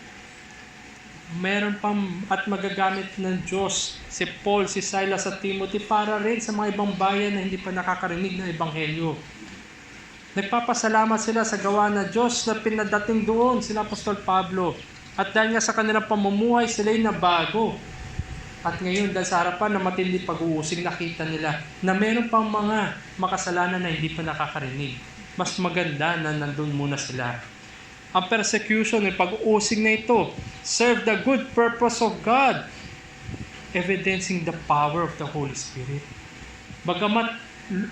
Meron pang at magagamit ng Diyos si Paul, si Silas at Timothy para rin sa mga ibang bayan na hindi pa nakakarinig ng Ebanghelyo. Nagpapasalamat sila sa gawa ng Diyos na pinadating doon sila Apostol Pablo. At dahil nga sa kanilang pamumuhay, sila'y nabago. At ngayon, dahil sa harapan na matindi pag-uusig, nakita nila na meron pang mga makasalanan na hindi pa nakakarinig. Mas maganda na nandun muna sila. Ang persecution, yung pag-uusig na ito, serve the good purpose of God, evidencing the power of the Holy Spirit. Bagamat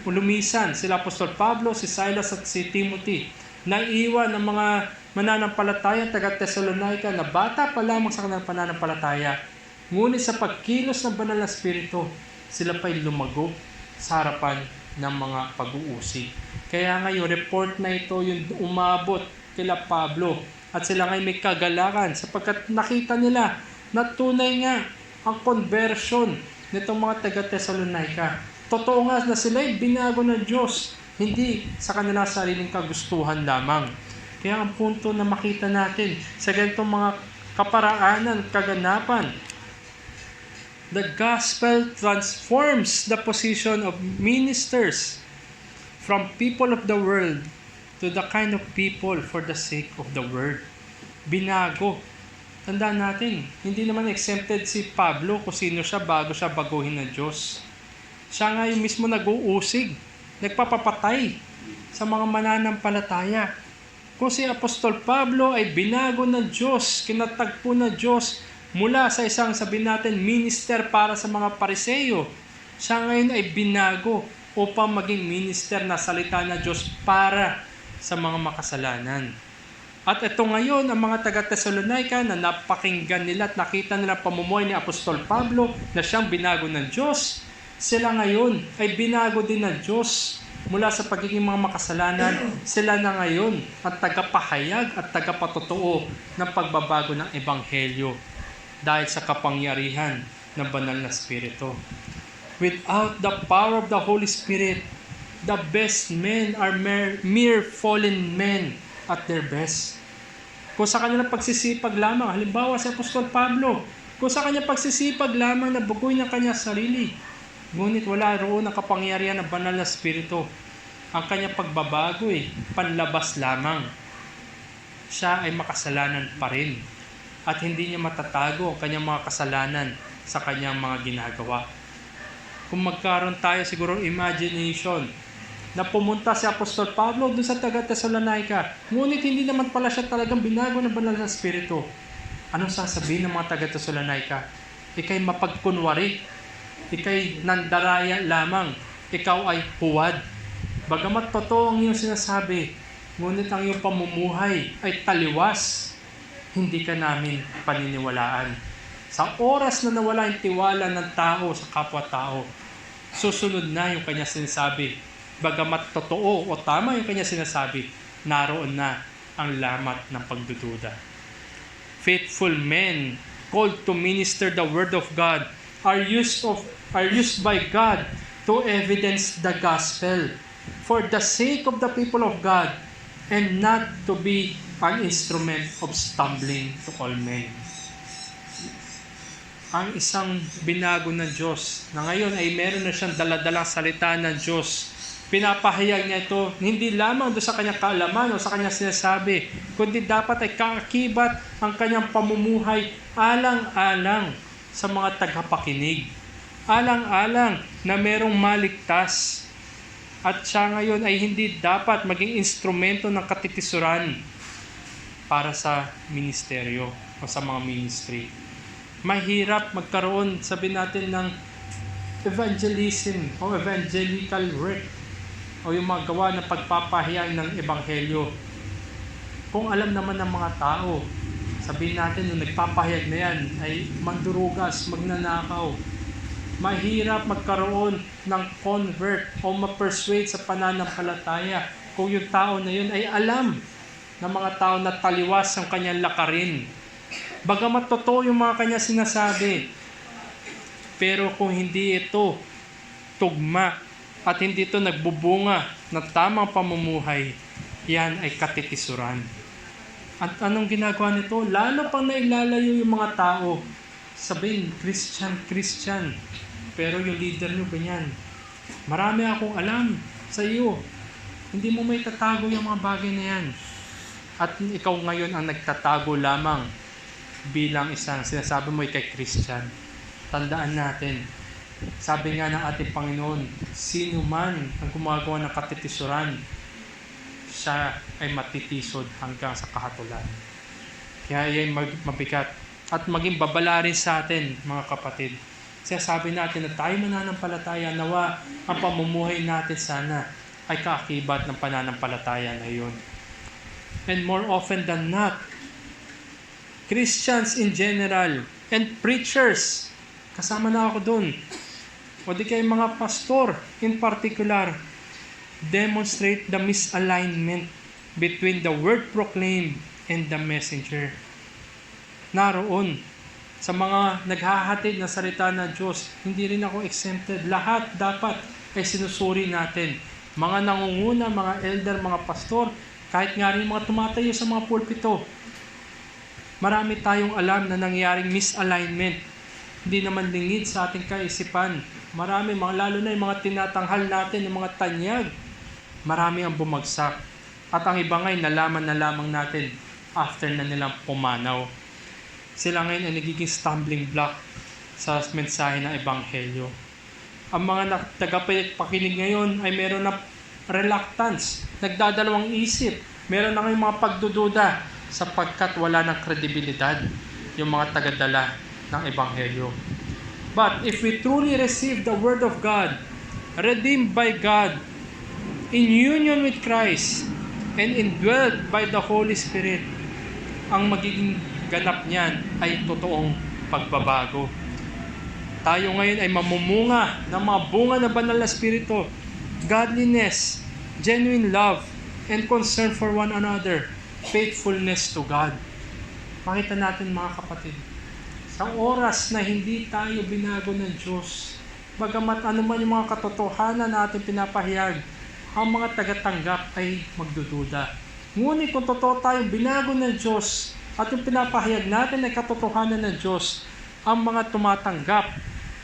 lumisan sila Apostol Pablo, si Silas at si Timothy, naiwan ng mga mananampalataya taga-Thessalonica na bata pa lamang sa kanilang pananampalataya. Ngunit sa pagkilos ng banal na Espiritu, sila pa'y lumago sa harapan ng mga pag-uusig. Kaya ngayon, report na ito yung umabot kila Pablo. At sila ngayon may kagalakan sapagkat nakita nila na tunay nga ang conversion nitong mga taga-Thessalonica. Totoo nga na sila'y binago ng Diyos, hindi sa kanilang sariling kagustuhan lamang. Kaya ang punto na makita natin sa ganitong mga kaparaanan, kaganapan, the gospel transforms the position of ministers from people of the world to the kind of people for the sake of the word. Binago. Tandaan natin, hindi naman exempted si Pablo kung sino siya bago siya baguhin ng Diyos. Siya nga yung mismo nag-uusig, nagpapapatay sa mga mananampalataya. Kung si Apostol Pablo ay binago ng Diyos, kinatagpo ng Diyos mula sa isang sabihin natin minister para sa mga Pariseo, siya ngayon ay binago upang maging minister na salita ng Diyos para sa mga makasalanan. At ito ngayon, ang mga taga-Thessalonica na napakinggan nila at nakita nila pamumuhay ni Apostol Pablo na siyang binago ng Diyos, sila ngayon ay binago din ng Diyos mula sa pagiging mga makasalanan. Sila na ngayon at tagapahayag at tagapatotoo ng pagbabago ng Ebanghelyo dahil sa kapangyarihan ng banal na Espiritu. Without the power of the Holy Spirit, the best men are mere fallen men at their best. Kung sa kanilang pagsisipag lamang, halimbawa si Apostol Pablo, kung sa kanyang pagsisipag lamang na bugoy ng kanyang sarili. Ngunit wala roon ang kapangyarihan ng banal na Espiritu. Ang kanyang pagbabago panlabas lamang. Siya ay makasalanan pa rin at hindi niya matatago ang kanyang mga kasalanan sa kanyang mga ginagawa. Kung magkaroon tayo siguro imagination na pumunta si Apostol Pablo doon sa taga-Thessalonica, ngunit hindi naman pala siya talagang binago ng banal na Espiritu. Anong sasabihin ng mga taga-Thessalonica? Ika'y mapagkunwari, ika'y nandaraya lamang, ikaw ay huwad. Bagamat totoo ang iyong sinasabi, ngunit ang iyong pamumuhay ay taliwas, hindi ka namin paniniwalaan. Sa oras na nawala yung tiwala ng tao sa kapwa-tao, susunod na yung kanya sinasabi. Bagamat totoo o tama yung kanya sinasabi, naroon na ang lamat ng pagdududa. Faithful men called to minister the word of God are used by God to evidence the gospel for the sake of the people of God and not to be an instrument of stumbling to all men. Ang isang binago ng Diyos na ngayon ay meron na siyang daladalang salita ng Diyos. Pinapahayag niya ito hindi lamang doon sa kanyang kaalaman o sa kanyang sinasabi, kundi dapat ay kaakibat ang kanyang pamumuhay alang-alang sa mga tagapakinig. Alang-alang na merong maligtas. At siya ngayon ay hindi dapat maging instrumento ng katitisuran para sa ministeryo o sa mga ministry. Mahirap magkaroon, sabihin natin, ng evangelism o evangelical work o yung mga gawa ng pagpapahayag ng ebanghelyo. Kung alam naman ng mga tao, sabihin natin yung nagpapahayag na yan ay mandurugas, magnanakaw. Mahirap magkaroon ng convert o ma-persuade sa pananampalataya kung yung tao na yun ay alam ng mga tao na taliwas ang kanyang lakarin. Bagamat totoo yung mga kanya sinasabi, pero kung hindi ito tugma at hindi ito nagbubunga ng tamang pamumuhay, yan ay katitisuran. At anong ginagawa nito? Lalo pang nailalayo yung mga tao. Sabihin, Christian. Pero yung leader nyo ganyan. Marami akong alam sa iyo. Hindi mo may tatago yung mga bagay na yan. At ikaw ngayon ang nagtatago lamang bilang isang sinasabi mo kay Christian. Tandaan natin, sabi nga ng ating Panginoon, sino man ang gumagawa ng katitisuran, siya ay matitisod hanggang sa kahatulan. Kaya yan mabigat. At maging babala rin sa atin, mga kapatid. Sabi natin na tayo mananampalataya, nawa ang pamumuhay natin sana ay kaakibat ng pananampalataya na yun. And more often than not, Christians in general and preachers, kasama na ako dun, o di kaya mga pastor in particular, demonstrate the misalignment between the word proclaimed and the messenger. Naroon, sa mga naghahatid na salita ng Diyos, hindi rin ako exempted. Lahat dapat ay sinusuri natin. Mga nangunguna, mga elder, mga pastor, kahit nga rin mga tumatayo sa mga pulpito. Marami tayong alam na nangyaring misalignment. Hindi naman lingid sa ating kaisipan. Marami, lalo na yung mga tinatanghal natin, yung mga tanyag. Marami ang bumagsak. At ang iba ngay, nalaman na lamang natin after na nilang pumanaw. Sila ngayon ay nagiging stumbling block sa mensahe ng Ebanghelyo. Ang mga tagapakinig ngayon ay meron na reluctance, nagdadalawang isip, meron na ngayong mga pagdududa sapagkat wala ng kredibilidad yung mga tagadala ng Ebanghelyo. But if we truly receive the Word of God, redeemed by God, in union with Christ, and indwelt by the Holy Spirit, ang magiging ganap niyan ay totoong pagbabago. Tayo ngayon ay mamumunga ng mga bunga ng banal na Espiritu, godliness, genuine love, and concern for one another, faithfulness to God. Makita natin mga kapatid, sa oras na hindi tayo binago ng Diyos, bagamat anuman yung mga katotohanan na ating pinapahayag, ang mga tagatanggap ay magdududa. Ngunit kung totoo tayong binago ng Diyos at yung pinapahayag natin ay katotohanan ng Diyos, ang mga tumatanggap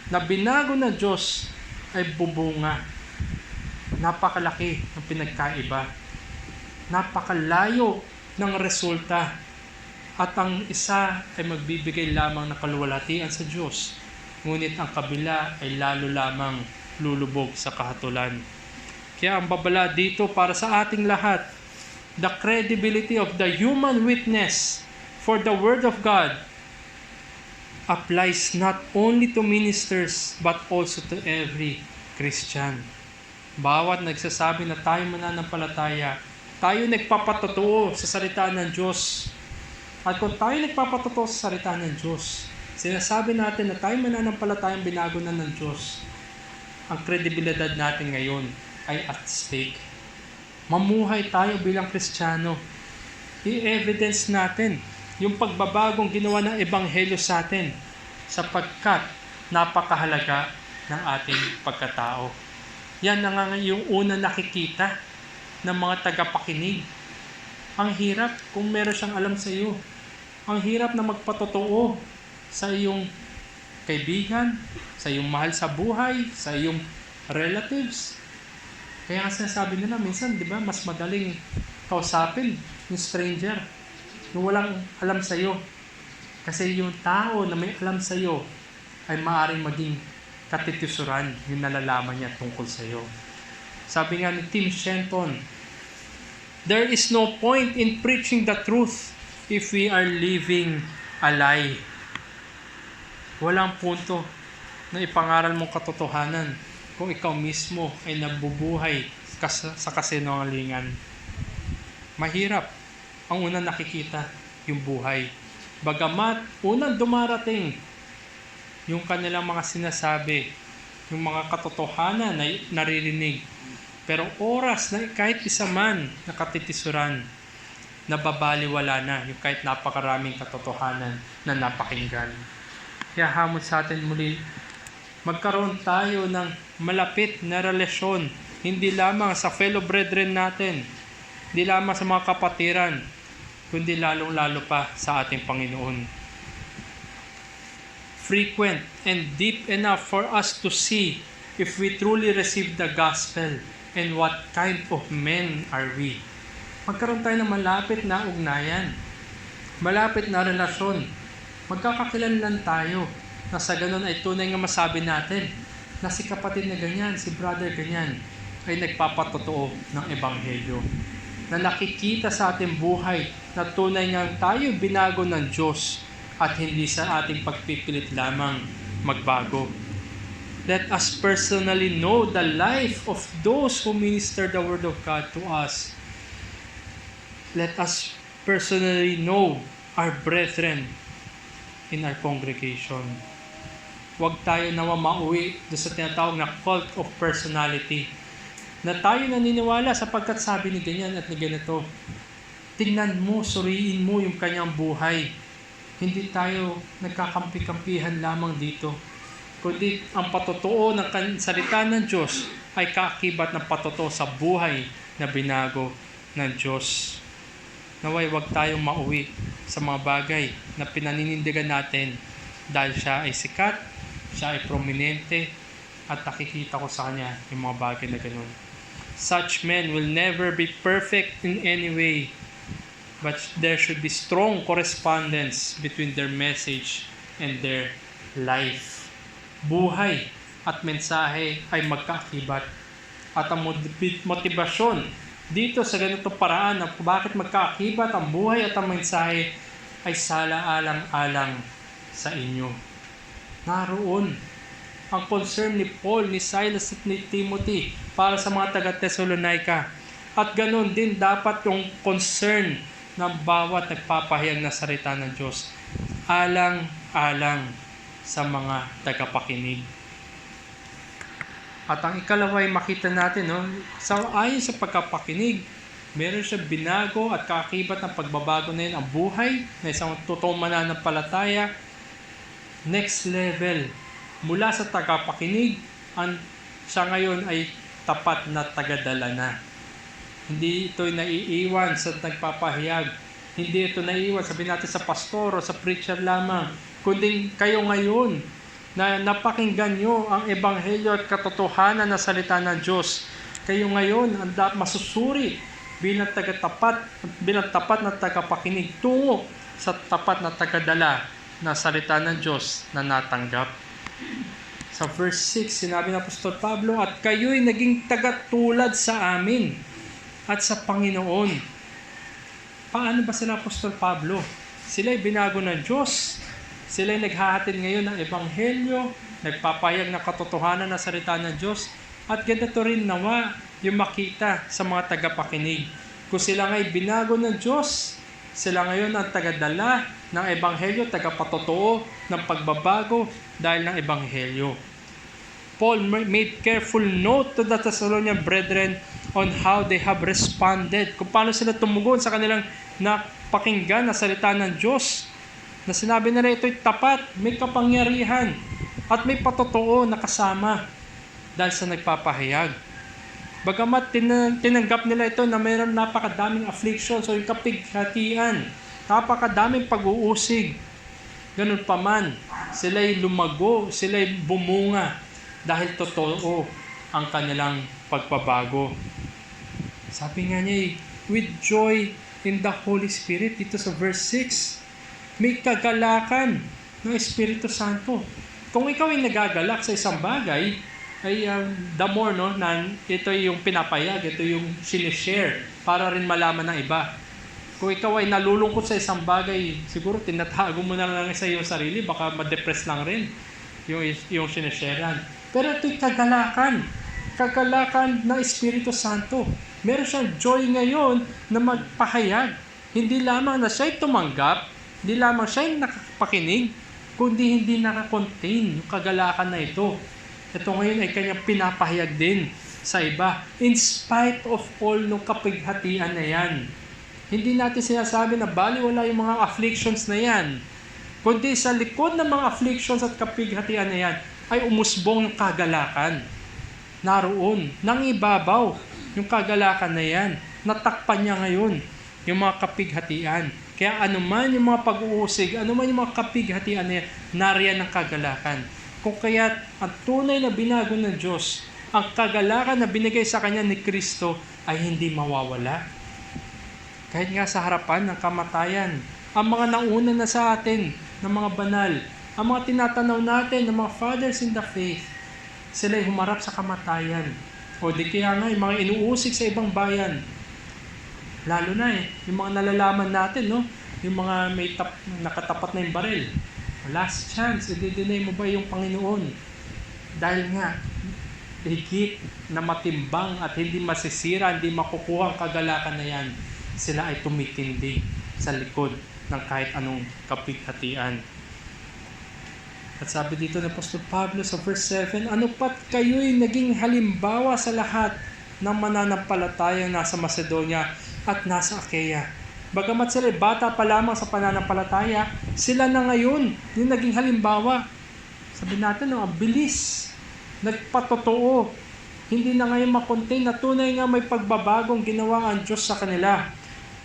na binago ng Diyos ay bubunga. Napakalaki ng pinagkaiba. Napakalayo ng resulta. At ang isa ay magbibigay lamang ng kaluwalhatian sa Diyos. Ngunit ang kabila ay lalo lamang lulubog sa kahatulan. Kaya ang babala dito para sa ating lahat, the credibility of the human witness for the Word of God applies not only to ministers but also to every Christian. Bawat nagsasabi na tayo mananampalataya, tayo nagpapatotoo sa salita ng Diyos. At kung tayo nagpapatotoo sa salita ng Diyos, sinasabi natin na tayo mananampalatayang binago na ng Diyos, ang kredibilidad natin ngayon ay at stake. Mamuhay tayo bilang Kristiyano. I-evidence natin yung pagbabagong ginawa ng Ebanghelyo sa atin sapagkat napakahalaga ng ating pagkatao. Yan na nga yung unang nakikita ng mga tagapakinig. Ang hirap kung meron siyang alam sa iyo. Ang hirap na magpatotoo sa iyong kaibigan, sa iyong mahal sa buhay, sa iyong relatives. Kaya nga sinasabi nila minsan, di ba, mas madaling kausapin yung stranger, yung walang alam sa iyo. Kasi yung tao na may alam sa iyo ay maaaring maging katitisuran yung nalalaman niya tungkol sa iyo. Sabi nga ni Tim Shenton, there is no point in preaching the truth if we are living a lie. Walang punto na ipangaral mong katotohanan kung ikaw mismo ay nabubuhay sa kasinungalingan. Mahirap ang unang nakikita, yung buhay. Bagamat unang dumarating yung kanilang mga sinasabi, yung mga katotohanan na naririnig. Pero oras na kahit isa man na katitisuran, nababaliwala na yung kahit napakaraming katotohanan na napakinggan. Kaya hamon sa atin muli, magkaroon tayo ng malapit na relasyon, hindi lamang sa fellow brethren natin, hindi lamang sa mga kapatiran, kundi lalong-lalo pa sa ating Panginoon. Frequent and deep enough for us to see if we truly receive the gospel and what kind of men are we. Magkaroon tayo ng malapit na ugnayan, malapit na relasyon. Magkakakilanlan tayo na sa ganun ay tunay nga masabi natin na si kapatid na ganyan, si brother ganyan, ay nagpapatotoo ng Ebanghelyo. Na nakikita sa ating buhay na tunay nga tayo binago ng Diyos at hindi sa ating pagpipilit lamang magbago. Let us personally know the life of those who minister the Word of God to us. Let us personally know our brethren in our congregation. Huwag tayo naman mauwi doon sa tinatawag na cult of personality. Na tayo naniniwala sapagkat sabi ni ganyan at ni ganito. Tingnan mo, suriin mo yung kanyang buhay. Hindi tayo nagkakampi-kampihan lamang dito. Kundi ang patotoo ng salita ng Diyos ay kaakibat ng patotoo sa buhay na binago ng Diyos. Naway wag tayong mauwi sa mga bagay na pinaninindigan natin dahil siya ay sikat, siya ay prominente, at nakikita ko sa kanya yung mga bagay na ganun. Such men will never be perfect in any way, but there should be strong correspondence between their message and their life. Buhay at mensahe ay magkaakibat. At ang motivasyon dito sa ganitong paraan na bakit magkaakibat ang buhay at ang mensahe ay sala-alang-alang sa inyo. Naroon ang concern ni Paul, ni Silas at ni Timothy para sa mga taga-Thessalonica. At ganoon din dapat yung concern ng bawat nagpapahayag na salita ng Diyos. Alang-alang sa mga tagapakinig. At ang ikalawa ay makita natin, ayon sa pagkapakinig, meron siya binago at kaakibat ng pagbabago na yun ang buhay na isang totoong mananampalataya. Next level, mula sa tagapakinig, siya ngayon ay tapat na tagadala na. Hindi ito naiiwan sa nagpapahayag. Hindi ito naiiwan, sabihin natin sa pastor o sa preacher lamang, kundi kayo ngayon na napakinggan nyo ang ebanghelyo at katotohanan na salita ng Diyos. Kayo ngayon ang masusuri bilang tapat na tagapakinig tungo sa tapat na tagadala na salita ng Diyos na natanggap. Sa verse 6, sinabi ng Apostol Pablo, at kayo'y naging tagatulad sa amin at sa Panginoon. Paano ba sila Apostol Pablo? Sila'y binago ng Diyos. Sila'y naghahatid ngayon ng ebanghelyo, nagpapahayag ng katotohanan na salita ng Diyos. At ganito rin nawa yung makita sa mga tagapakinig. Kung sila nga'y binago ng Diyos, sila ngayon ang tagadala ng ebanghelyo, tagapatotoo ng pagbabago dahil ng ebanghelyo. Paul made careful note to the Thessalonian brethren on how they have responded, kung paano sila tumugon sa kanilang napakinggan na salita ng Diyos, na sinabi nila ito'y tapat, may kapangyarihan, at may patotoo na kasama dahil sa nagpapahayag. Bagamat tinanggap nila ito na mayroon napakadaming afflictions o yung kapighatian, napakadaming pag-uusig, ganun pa man, sila'y lumago, sila'y bumunga dahil totoo ang kanilang pagbabago. Sabi nga niya, with joy in the Holy Spirit, dito sa verse 6, may kagalakan ng Espiritu Santo. Kung ikaw ay nagagalak sa isang bagay, ay the more na ito yung pinapayag, ito yung sinishare para rin malaman ng iba. Kung ikaw ay nalulungkot sa isang bagay, siguro tinatago mo na lang sa iyong sarili, baka ma-depress lang rin yung sinisharean. Pero ito'y kagalakan ng Espiritu Santo. Meron siyang joy ngayon na magpahayag. Hindi lamang na siya'y tumanggap, hindi lamang siya'y nakapakinig, kundi hindi nakakontain yung kagalakan na ito. Ito ngayon ay kanyang pinapahayag din sa iba. In spite of all nung kapighatian na yan. Hindi natin sinasabi na baliwala yung mga afflictions na yan. Kundi sa likod ng mga afflictions at kapighatian na yan, ay umusbong yung kagalakan. Naroon, nangibabaw yung kagalakan na yan. Natakpan niya ngayon yung mga kapighatian. Kaya anuman yung mga pag-uusig, anuman yung mga kapighatian na yan, nariyan ang kagalakan. Kung kaya ang tunay na binago ng Diyos, ang kagalakan na binigay sa kanya ni Kristo ay hindi mawawala. Kahit nga sa harapan ng kamatayan, ang mga nauna na sa atin ng mga banal, ang mga tinatanaw natin ng mga fathers in the faith, sila'y humarap sa kamatayan. O di kaya nga, yung mga inuusig sa ibang bayan, lalo na yung mga nalalaman natin, no? Yung mga may nakatapat na yung baril. Last chance, i-deny mo ba yung Panginoon? Dahil nga, higit na matimbang at hindi masisira, hindi makukuha ang kagalakan na yan, sila ay tumitindi sa likod ng kahit anong kapighatian. At sabi dito ng Apostol Pablo sa verse 7, ano pat kayo'y naging halimbawa sa lahat ng mananampalatayang nasa Macedonia at nasa Achaia. Bagamat sila bata pa lamang sa pananampalataya, sila na ngayon yung naging halimbawa. Sabi natin, ang bilis, nagpatotoo. Hindi na ngayon makontain na tunay nga may pagbabagong ginawa ang Diyos sa kanila.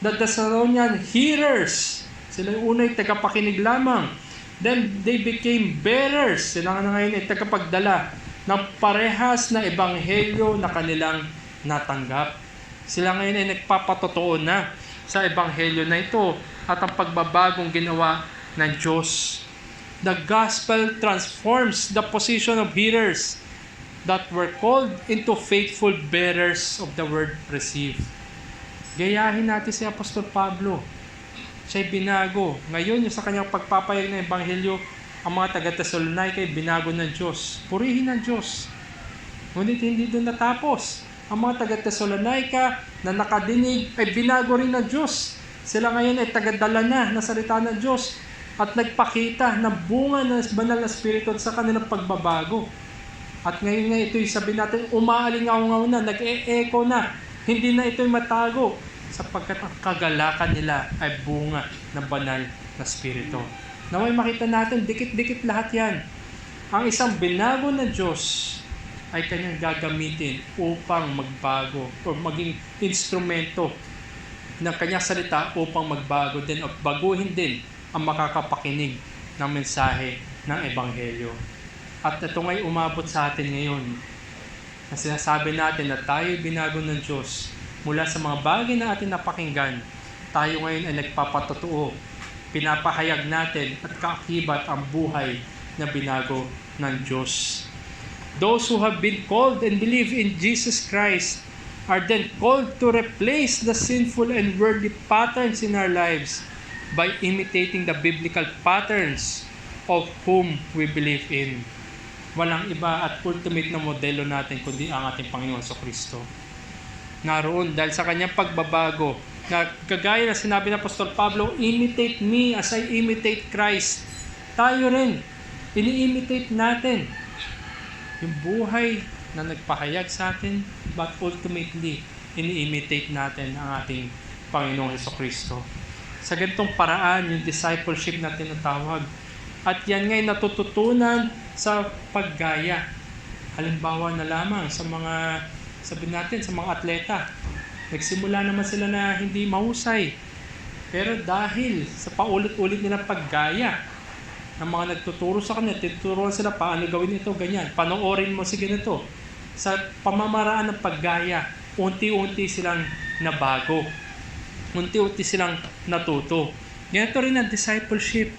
The Thessalonian hearers, sila yung unay tagapakinig lamang. Then they became bearers. Sila na ngayon ay tagapagdala ng parehas na ebanghelyo na kanilang natanggap. Sila ngayon ay nagpapatotoo na sa ebanghelyo na ito at ang pagbabagong ginawa ng Diyos. The gospel transforms the position of hearers that were called into faithful bearers of the word received. Gayahin natin si Apostol Pablo. Siya'y binago. Ngayon, yung sa kanyang pagpapayag ng ebanghelyo, ang mga taga-Thessalonica ay binago ng Diyos. Purihin ng Diyos. Ngunit hindi doon natapos. Ang mga taga-Thessalonica na nakadinig ay binago rin ng Diyos. Sila ngayon ay tagadala na salita ng Diyos at nagpakita ng bunga ng banal na Espiritu sa kanilang pagbabago. At ngayon nga ito'y sabi natin, umaalingaw-ngaw na, nag-e-echo na. Hindi na ito'y matago sapagkat ang kagalakan nila ay bunga ng banal na Espiritu. Naway makita natin, dikit-dikit lahat yan. Ang isang binago ng Diyos ay kanyang gagamitin upang magbago o maging instrumento ng kanyang salita upang magbago din at baguhin din ang makakapakinig ng mensahe ng Ebanghelyo. At ito nga'y umabot sa atin ngayon na sinasabi natin na tayo binago ng Diyos mula sa mga bagay na ating napakinggan. Tayo ngayon ay nagpapatotoo, pinapahayag natin at kaakibat ang buhay na binago ng Diyos. Those who have been called and believe in Jesus Christ are then called to replace the sinful and worldly patterns in our lives by imitating the biblical patterns of whom we believe in. Walang iba at ultimate na modelo natin kundi ang ating Panginoon Kristo. Naroon dahil sa kanyang pagbabago, na kagaya na sinabi ng Apostol Pablo, imitate me as I imitate Christ. Tayo rin, ini-imitate natin yung buhay na nagpahayag sa atin, but ultimately, ini-imitate natin ang ating Panginoong Kristo. Sa ganitong paraan, yung discipleship na tinatawag. At yan nga'y natututunan sa paggaya. Halimbawa na lamang sa mga, sabihin natin, sa mga atleta. Nagsimula naman sila na hindi mahusay. Pero dahil sa paulit-ulit nilang paggaya, ng mga nagtuturo sa kanila, tinuturuan sila paano gawin ito, ganyan. Panoorin mo, sige na ito. Sa pamamaraan ng paggaya, unti-unti silang nabago. Unti-unti silang natuto. Ganito rin ang discipleship.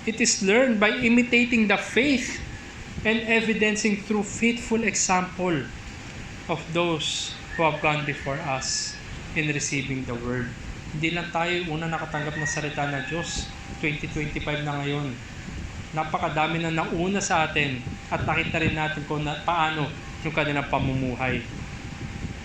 It is learned by imitating the faith and evidencing through faithful example of those who have gone before us in receiving the word. Hindi lang tayo una nakatanggap ng salita ng Diyos. 2025 na ngayon. Napakadami na nauna sa atin at nakita rin natin kung paano yung kanilang pamumuhay.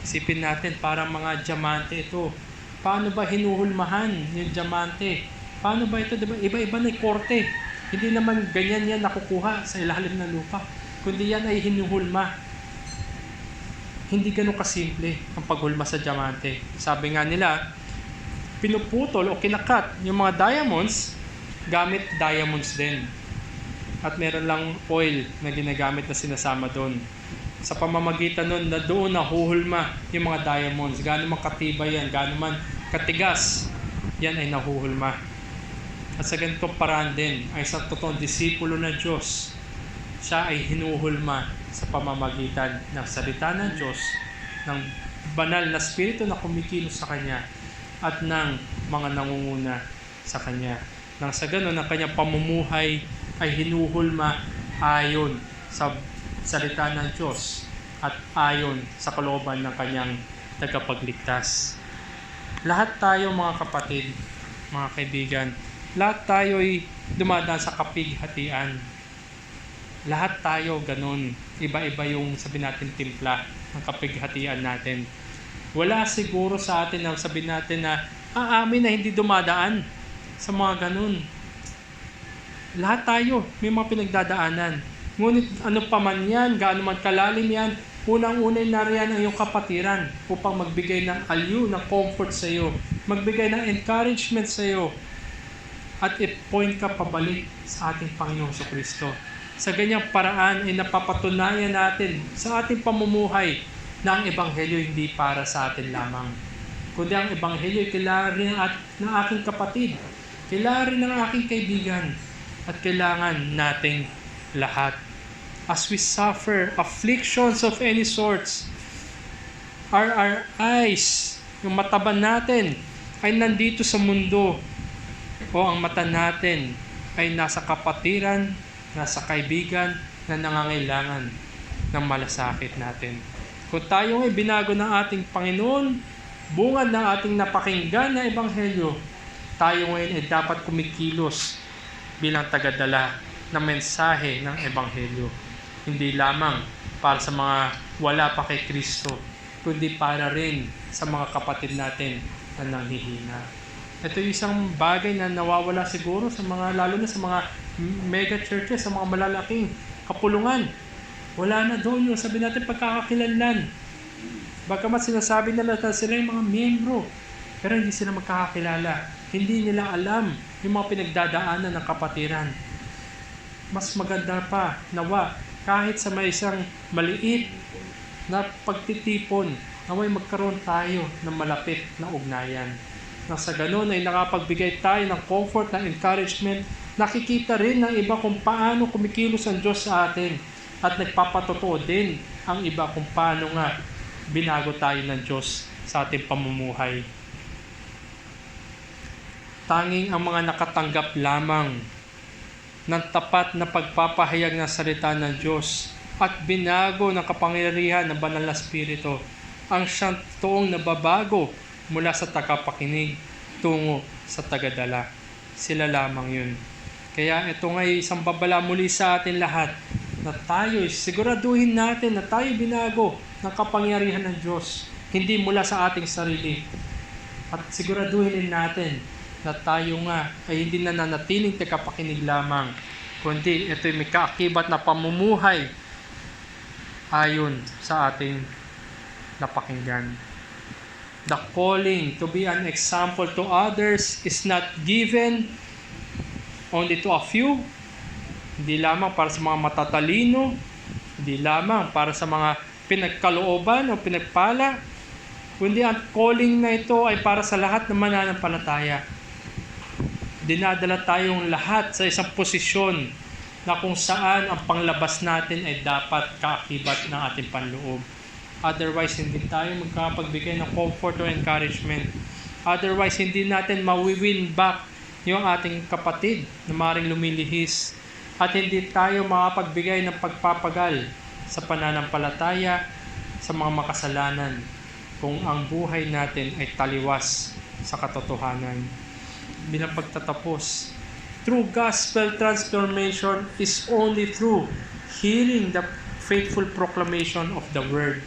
Isipin natin, parang mga diamante ito. Paano ba hinuhulmahan yung diamante? Paano ba ito? Diba? Iba-iba na yung korte. Hindi naman ganyan yan nakukuha sa ilalim ng lupa. Kundi yan ay hinuhulma. Hindi ganun kasimple ang paghulma sa diamante. Sabi nga nila, pinuputol o kinakat yung mga diamonds gamit diamonds din. At meron lang oil na ginagamit na sinasama doon. Sa pamamagitan nun na doon nahuhulma yung mga diamonds. Gaano man katibay yan, gaano man katigas, yan ay nahuhulma. At sa ganitong paraan din ay sa totoong disipulo ng Diyos, siya ay hinuhulma sa pamamagitan ng salita ng Diyos, ng banal na spirito na kumikilos sa Kanya, at ng mga nangunguna sa Kanya. Nang sa ganon, ang Kanyang pamumuhay ay hinuhulma ayon sa salita ng Diyos at ayon sa kalooban ng Kanyang tagapagligtas. Lahat tayo mga kapatid, mga kaibigan, lahat tayo ay dumadaan sa kapighatian. Lahat tayo ganun. Iba-iba yung sabihin natin timpla ng kapighatian natin. Wala siguro sa atin na sabihin natin na amin na hindi dumadaan sa mga ganun. Lahat tayo may mga pinagdadaanan. Ngunit ano pa man yan, gaano man kalalim yan, unang-unay nariyan ang iyong kapatiran upang magbigay ng aliw, ng comfort sa iyo, magbigay ng encouragement sa iyo, at i-point ka pabalik sa ating Panginoong Kristo. Sa ganyang paraan ay napapatunayan natin sa ating pamumuhay na ang Ebanghelyo hindi para sa atin lamang, kundi ang Ebanghelyo ay kailangan rin ng aking kapatid, kailangan rin ng aking kaibigan, at kailangan nating lahat. As we suffer afflictions of any sorts, our eyes, yung mataban natin, ay nandito sa mundo, o ang mata natin ay nasa kapatiran, nasa kaibigan na nangangailangan ng malasakit natin. Kung tayo ay binago ng ating Panginoon, bungad ng ating napakinggan na Ebanghelyo, tayo ngayon ay dapat kumikilos bilang tagadala ng mensahe ng Ebanghelyo. Hindi lamang para sa mga wala pa kay Kristo, kundi para rin sa mga kapatid natin na nanghihina. Ito yung isang bagay na nawawala siguro sa mga, lalo na sa mga mega churches, sa mga malalaking kapulungan. Wala na doon yung sabi natin pagkakakilanlan. Bagamat sinasabi nila na sila yung mga miyembro, pero hindi sila magkakakilala. Hindi nila alam yung mga pinagdadaanan ng kapatiran. Mas maganda pa, nawa, kahit sa may isang maliit na pagtitipon, naway magkaroon tayo ng malapit na ugnayan. Nang sa ganun ay nakapagbigay tayo ng comfort, ng encouragement nakikita rin ng iba kung paano kumikilos ang Diyos sa atin. At nagpapatotoo din ang iba kung paano nga binago tayo ng Diyos sa ating pamumuhay. Tanging ang mga nakatanggap lamang ng tapat na pagpapahayag ng salita ng Diyos at binago ng kapangyarihan ng Banal na Espiritu ang siyang toong nababago mula sa tagapakinig tungo sa tagadala. Sila lamang yun. Kaya ito nga'y isang babala muli sa atin lahat na tayo, siguraduhin natin na tayo binago ng kapangyarihan ng Diyos, hindi mula sa ating sarili. At siguraduhin din natin na tayo nga ay hindi na nanatiling tagapakinig lamang, kundi ito'y may kaakibat na pamumuhay ayon sa ating napakinggan. The calling to be an example to others is not given only to a few, hindi lamang para sa mga matatalino, hindi lamang para sa mga pinagkalooban o pinagpala, kundi ang calling na ito ay para sa lahat ng mananampalataya. Dinadala tayong lahat sa isang posisyon na kung saan ang panglabas natin ay dapat kaakibat ng ating panloob. Otherwise, hindi tayo magkapagbigay ng comfort o encouragement. Otherwise, hindi natin mawi-win back yung ating kapatid na maaaring lumilihis. At hindi tayo makapagbigay ng pagpapagal sa pananampalataya sa mga makasalanan kung ang buhay natin ay taliwas sa katotohanan. Bilang pagtatapos, true gospel transformation is only through hearing the faithful proclamation of the word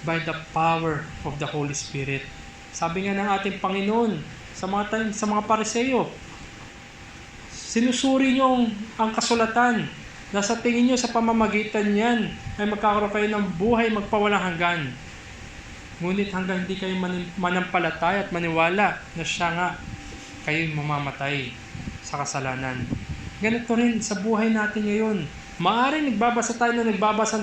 by the power of the Holy Spirit. Sabi nga ng ating Panginoon sa mga Pariseo, sinusuri niyo ang kasulatan na sa tingin niyo sa pamamagitan niyan ay magkakaroon kayo ng buhay magpawalang hanggan. Ngunit hanggang hindi kayo manampalataya at maniwala na siya nga, kayo'y mamamatay sa kasalanan. Ganito rin sa buhay natin ngayon. Maaring nagbabasa tayo ng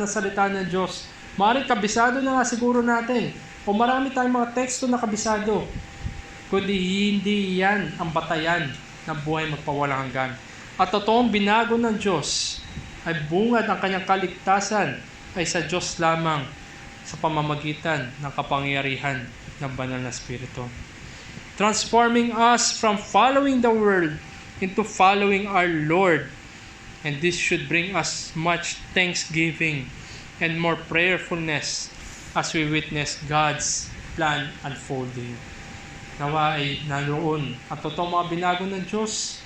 salita ng Diyos. Maaring kabisado na nga siguro natin. O marami tayong mga teksto na kabisado. Kundi hindi yan ang batayan ng buhay magpawalang hanggan. At totoong binago ng Diyos ay bungad ang kanyang kaligtasan ay sa Diyos lamang sa pamamagitan ng kapangyarihan ng Banal na Espiritu. Transforming us from following the world into following our Lord. And this should bring us much thanksgiving and more prayerfulness as we witness God's plan unfolding. Nawa ay naroon ang totoong mga binago ng Diyos.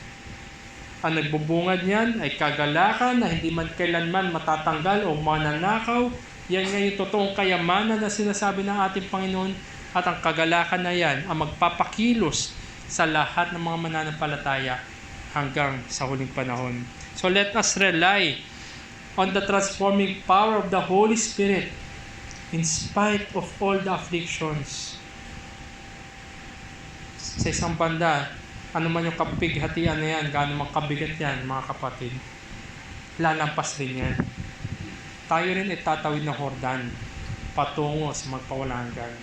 Ang nagbubungad niyan ay kagalakan na hindi man kailanman matatanggal o mananakaw. Yan nga yung totoong kayamanan na sinasabi ng ating Panginoon. At ang kagalakan na yan ang magpapakilos sa lahat ng mga mananampalataya hanggang sa huling panahon. So let us rely on the transforming power of the Holy Spirit in spite of all the afflictions. Sa isang banda, ano man yung kapighatian na yan, gaano man kabigat yan, mga kapatid, lalampas din yan. Tayo rin itatawid ng Jordan patungo sa magpawalang hanggan.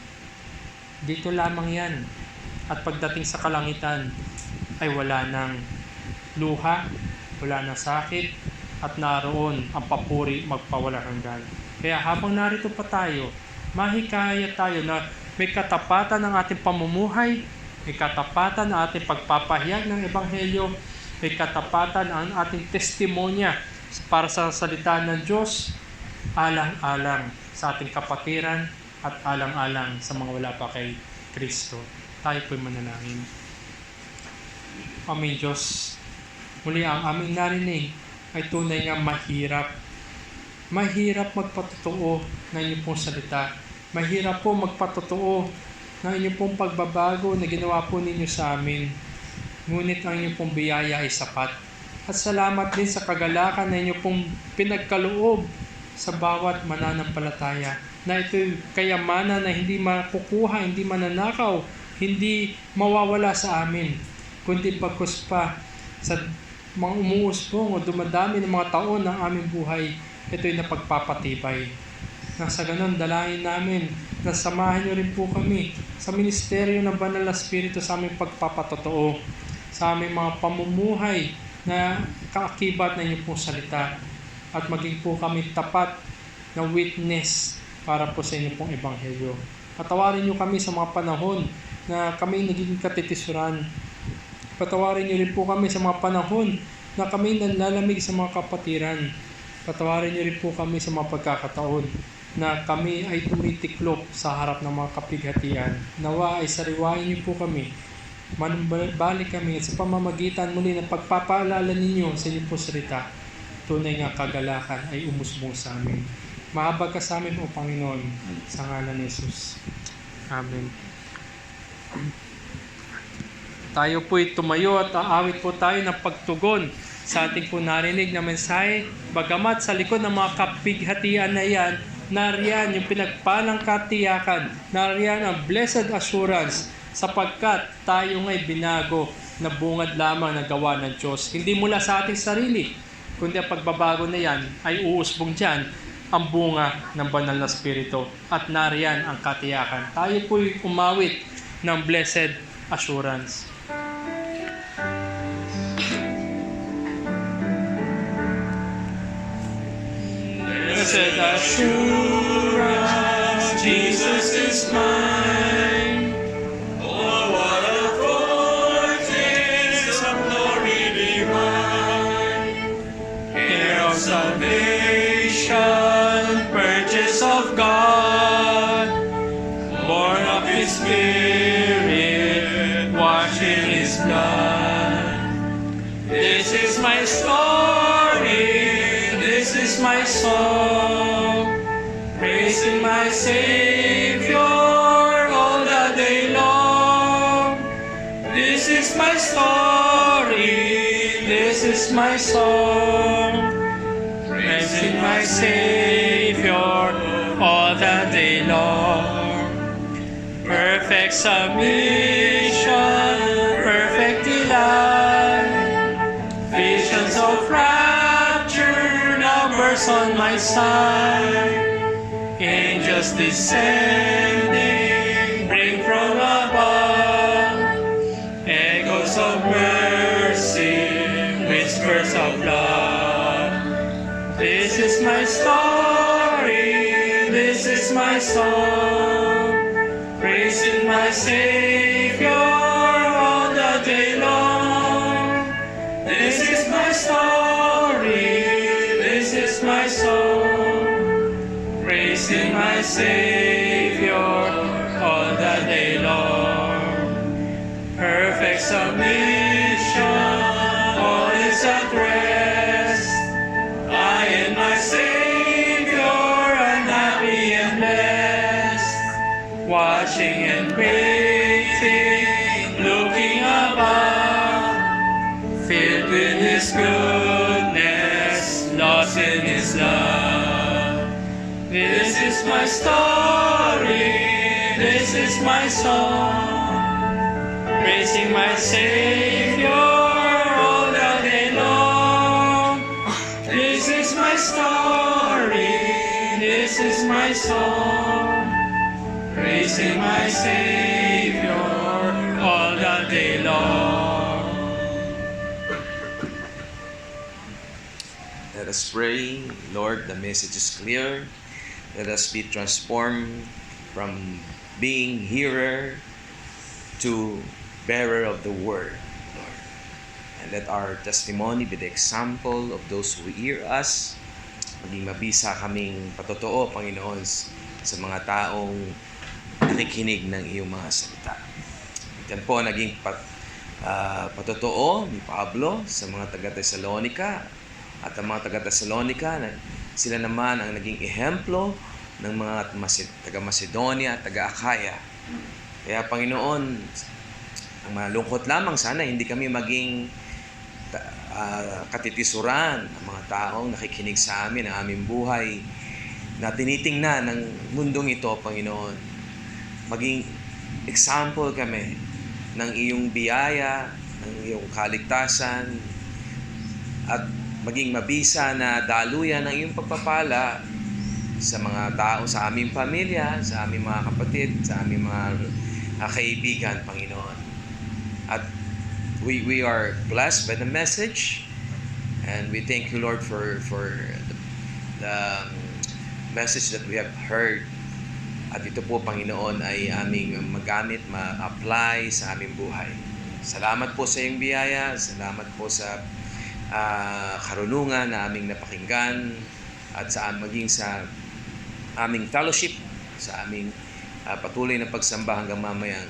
Dito lamang yan. At pagdating sa kalangitan ay wala ng luha, wala ng sakit, at naroon ang papuri magpawalang hanggan. Kaya habang narito pa tayo, mahikayat tayo na may katapatan ng ating pamumuhay, may katapatan ng ating pagpapahayag ng Ebanghelyo, may katapatan ang ating testimonya para sa salita ng Diyos, alang-alang sa ating kapatiran, at alang-alang sa mga wala pa kay Kristo. Tayo po'y manalangin. Aming Diyos, muli ang aming narinig ay tunay nga mahirap. Mahirap magpatotoo ng inyong pong salita. Mahirap po magpatotoo ng inyong pong pagbabago na ginawa po ninyo sa amin. Ngunit ang inyong pong biyaya ay sapat. At salamat din sa kagalakan na inyong pong pinagkaloob sa bawat mananampalataya. Na ito'y kayamanan na hindi makukuha, hindi mananakaw, hindi mawawala sa amin. Kundi pagkus pa sa mga umuusbong o dumadami ng mga taon ng aming buhay, ito'y napagpapatibay. Nasa ganon, dalangin namin na samahan niyo rin po kami sa ministeryo ng Banal na Espiritu sa aming pagpapatotoo. sa aming mga pamumuhay na kaakibat ng inyong pong salita. At maging po kami tapat na witness para po sa inyong pong ebanghelyo. Patawarin niyo kami sa mga panahon na kami naging katitisuran. Patawarin niyo rin po kami sa mga panahon na kami nanlalamig sa mga kapatiran. Patawarin niyo rin po kami sa mga pagkakataon na kami ay tumitiklop sa harap ng mga kapighatian. Nawa ay sariwain niyo po kami. Manumbalik kami sa pamamagitan muli ng pagpapaalala ninyo sa inyong po salita. Tunay nga kagalakan ay umusbong sa amin. Mahabag ka sa amin, O Panginoon, sa ngalan ni Jesus. Amen. Tayo po'y tumayo at aawit po tayo ng pagtugon sa ating po narinig na mensahe. Bagamat sa likod ng mga kapighatian na yan, nariyan yung pinagpalang katiyakan, nariyan ang blessed assurance, sapagkat tayo nga'y binago na bungad lamang na gawa ng Diyos. Hindi mula sa ating sarili, kundi ang pagbabago na yan ay uusbong dyan ang bunga ng banal na Espiritu. At nariyan ang katiyakan. Tayo po'y umawit ng blessed assurance. Blessed assurance, Jesus is mine. Oh, what a foretaste of glory divine. Heir of salvation, purchase of God, born of His Spirit, washed in His blood. This is my story. This is my song, praising my Savior all the day long. This is my story, this is my song, praising my Savior all the day long. Perfect submission, perfect delight, visions of numbers on my side, angels descending, bring from above, echoes of mercy, whispers of love. This is my story, this is my song, praising my Savior all the day long. This is my story, this is my song, praising my Savior all the day long. Perfect submission, all is at rest. I and my Savior unhappy and blessed, watching and waiting, looking above, filled with His goodness, lost in His love. This is my story, this is my song, praising my Savior all the day long. This is my story, this is my song, praising my Savior all the day long. Let us pray. Lord, the message is clear. Let us be transformed from being hearer to bearer of the word, Lord. And let our testimony be the example of those who hear us. Maging mabisa kaming patotoo, Panginoon, sa mga taong nakikinig ng iyong mga salita. Yan po naging patotoo ni Pablo sa mga taga-Thessalonica. At ang mga taga-Thessalonica, sila naman ang naging ehemplo ng mga taga-Macedonia at taga-Akaya. Kaya Panginoon, ang malungkot lamang sana hindi kami maging katitisuran ng mga taong nakikinig sa amin, ang aming buhay na tinitingnan ng mundong ito, Panginoon. Maging example kami ng iyong biyaya, ng iyong kaligtasan, at maging mabisa na daluyan ng iyong pagpapala sa mga tao, sa aming pamilya, sa aming mga kapatid, sa aming mga kaibigan, Panginoon. At we are blessed by the message, and we thank you, Lord, for the message that we have heard. At ito po, Panginoon, ay aming magamit, ma-apply sa aming buhay. Salamat po sa iyong biyaya, salamat po sa karunungan na aming napakinggan, at maging sa aming fellowship, sa aming patuloy na pagsamba hanggang mamayang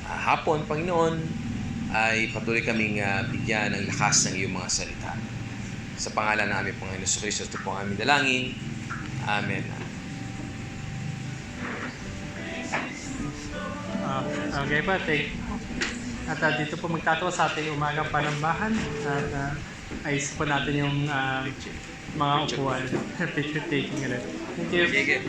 hapon, Panginoon, ay patuloy kaming bigyan ng lakas ng iyong mga salita. Sa pangalan ng aming Panginoon Jesucristo, ito po ang aming dalangin. Amen. Okay pa, at dito po magtatawa sa ating umagang panambahan at ayos po natin yung mga upuan. Picture taking ulit. Thank you. Sige.